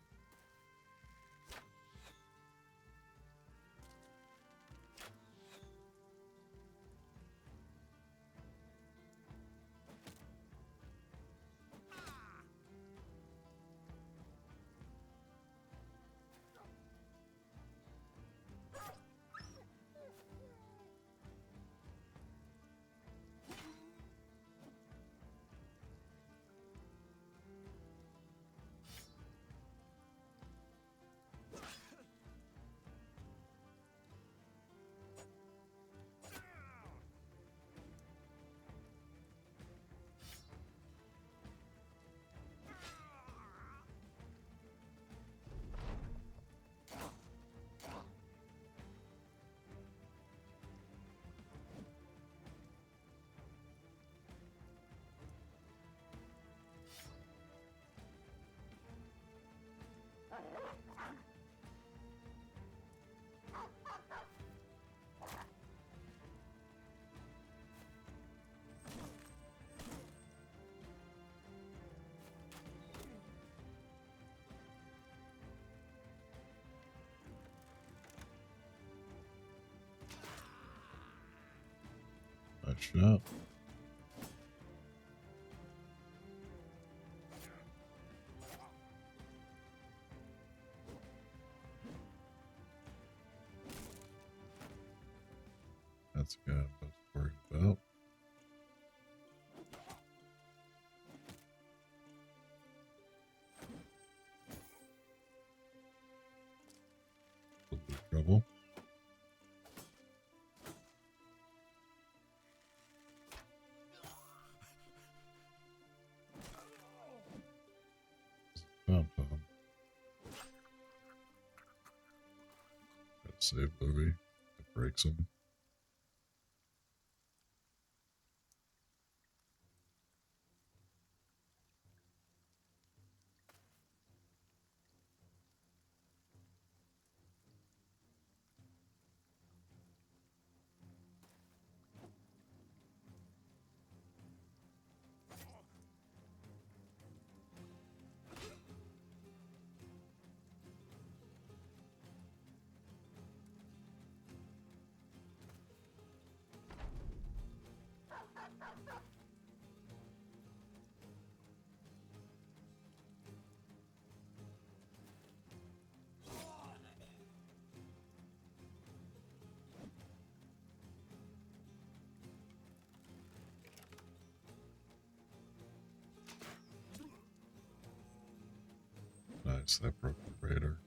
A: Nice shot. That's the guy I'm most worried about. A little bit of trouble. Tom. Gotta save Louie. It breaks him. Nice, that broke the raider.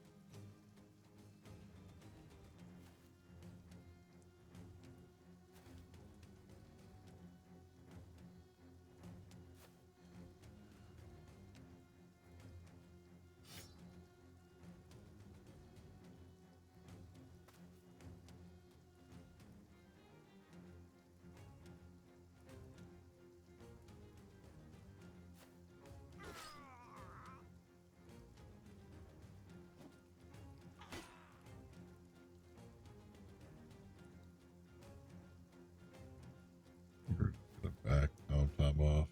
A: Get him back. No time off.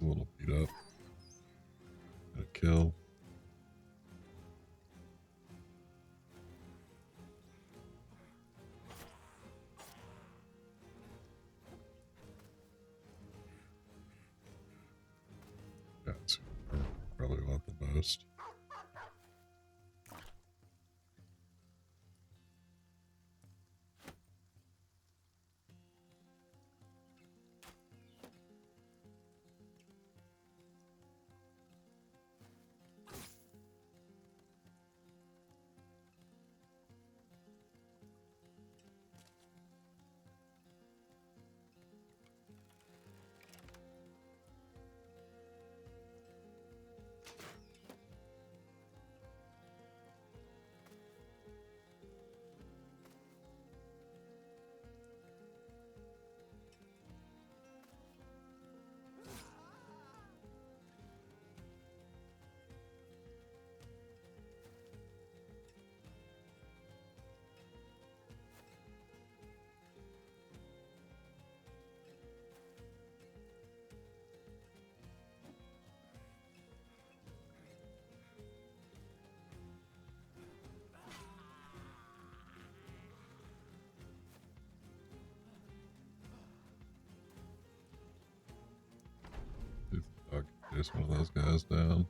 A: A little beat up. And a kill. That's who I probably want the most. See if the dog can chase one of those guys down.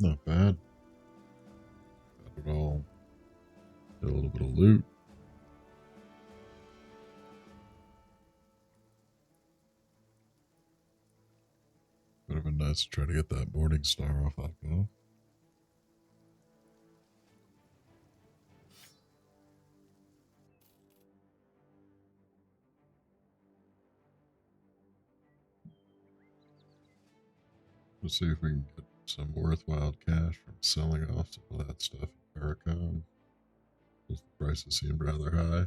A: Not bad. Got it all. Did a little bit of loot. Would have been nice to try to get that morning star off that guy. Let's see if we can get some worthwhile cash from selling off some of that stuff in Caravan. Because the prices seemed rather high.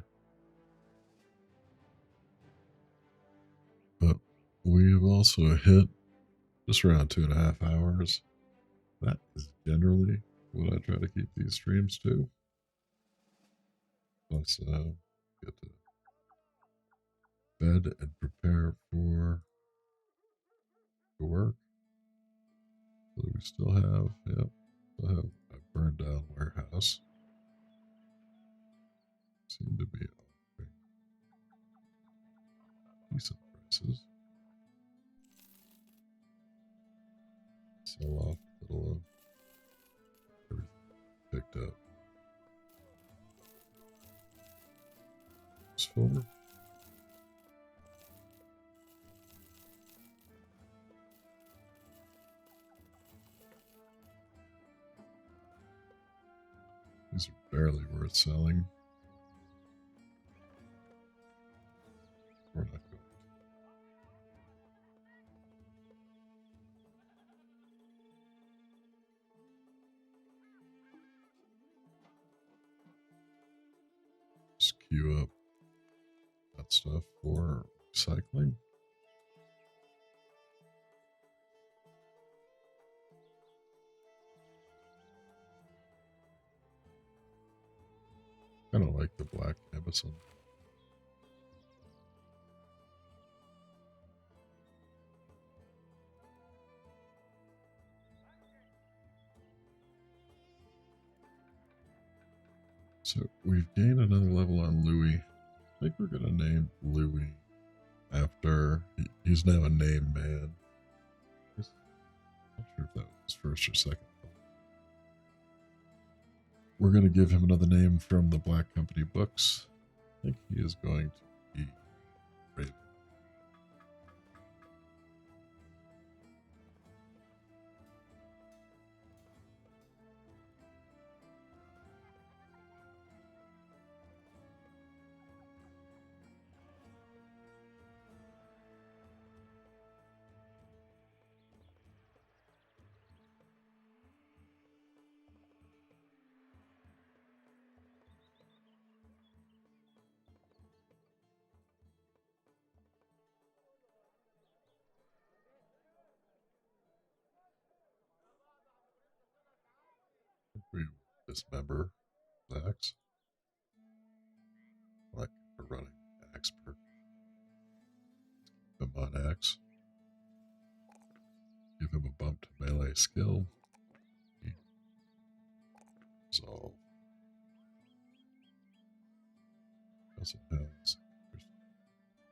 A: But we have also hit just around 2.5 hours. That is generally what I try to keep these streams to. Plus, get to bed and prepare for work. So we still have, still have a burned down warehouse. Seem to be offering decent prices. Sell off a little of everything picked up. For these are barely worth selling. We're not going to. Just queue up that stuff for recycling. Kind of like the black canvas one. So we've gained another level on Louis. I think we're gonna name Louis after he's now a name man. I'm not sure if that was his first or second. We're gonna give him another name from the Black Company books. I think he is going to be Raven. We dismember the axe. Like a running axe perk. Him on axe. Give him a bump to melee skill. Resolve. Also has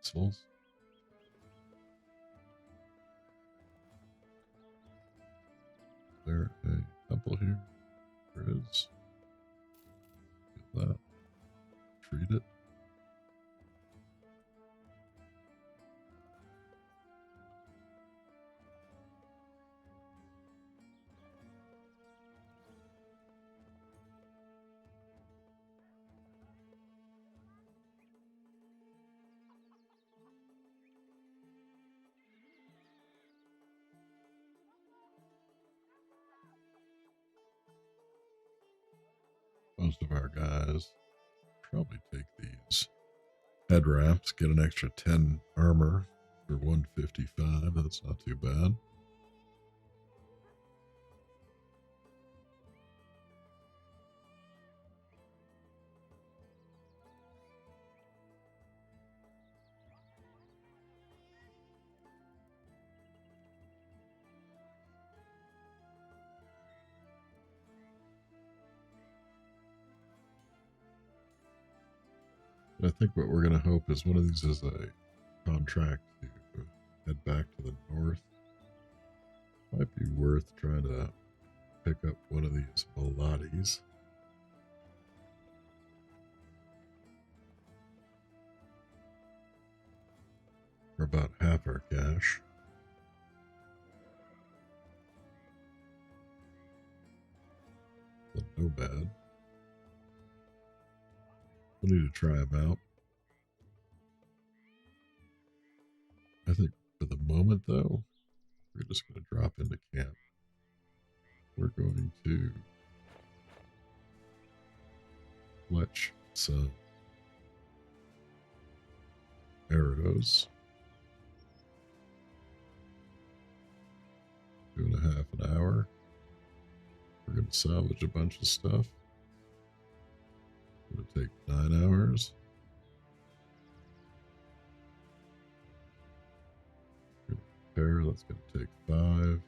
A: missiles. There a temple here? There is. Get that. Treat it. Most of our guys probably take these head wraps, get an extra 10 armor for 155. That's not too bad. I think what we're going to hope is one of these is a contract to head back to the north. Might be worth trying to pick up one of these Malatis. For about half our cash. But no bad. We need to try them out. I think for the moment, though, we're just going to drop into camp. We're going to fletch some arrows. 2.5 an hour. We're going to salvage a bunch of stuff. It's going to take 9 hours. Repair, that's going to take 5.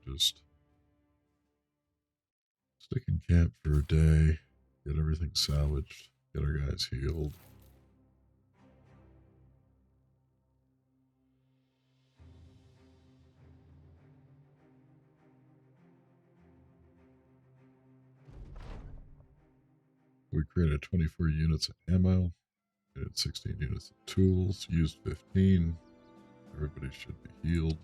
A: Just stick in camp for a day, get everything salvaged, get our guys healed. We created 24 units of ammo, created 16 units of tools, used 15. Everybody should be healed.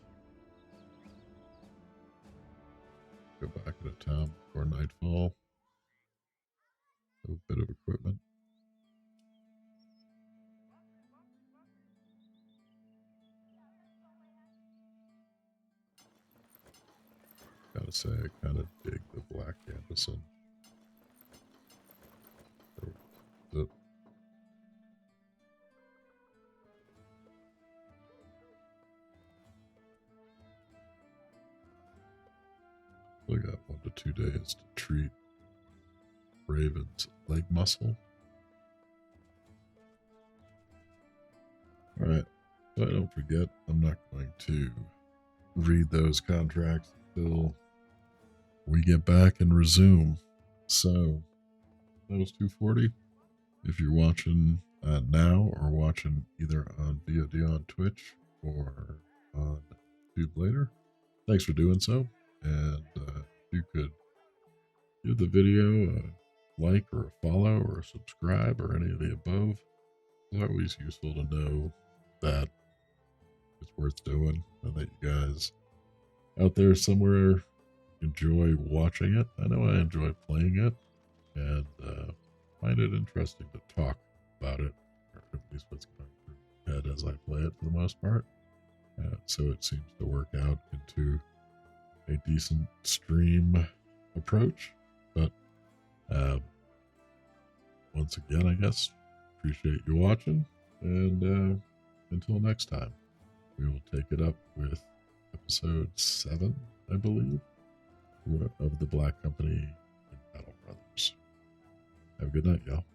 A: Go back into town before nightfall. Have a bit of equipment. Gotta say, I kind of dig the black Anderson. Still got 1 to 2 days to treat Raven's leg muscle. Alright, so I don't forget, I'm not going to read those contracts until we get back and resume. So, that was 240. If you're watching now or watching either on VOD on Twitch or on YouTube later, thanks for doing so. And if you could give the video a like or a follow or a subscribe or any of the above, it's always useful to know that it's worth doing and that you guys out there somewhere enjoy watching it. I know I enjoy playing it and find it interesting to talk about it, or at least what's going through my head as I play it for the most part. So it seems to work out into a decent stream approach. But once again, I guess, appreciate you watching. And until next time, we will take it up with episode 7, I believe, of the Black Company and Battle Brothers. Have a good night, y'all.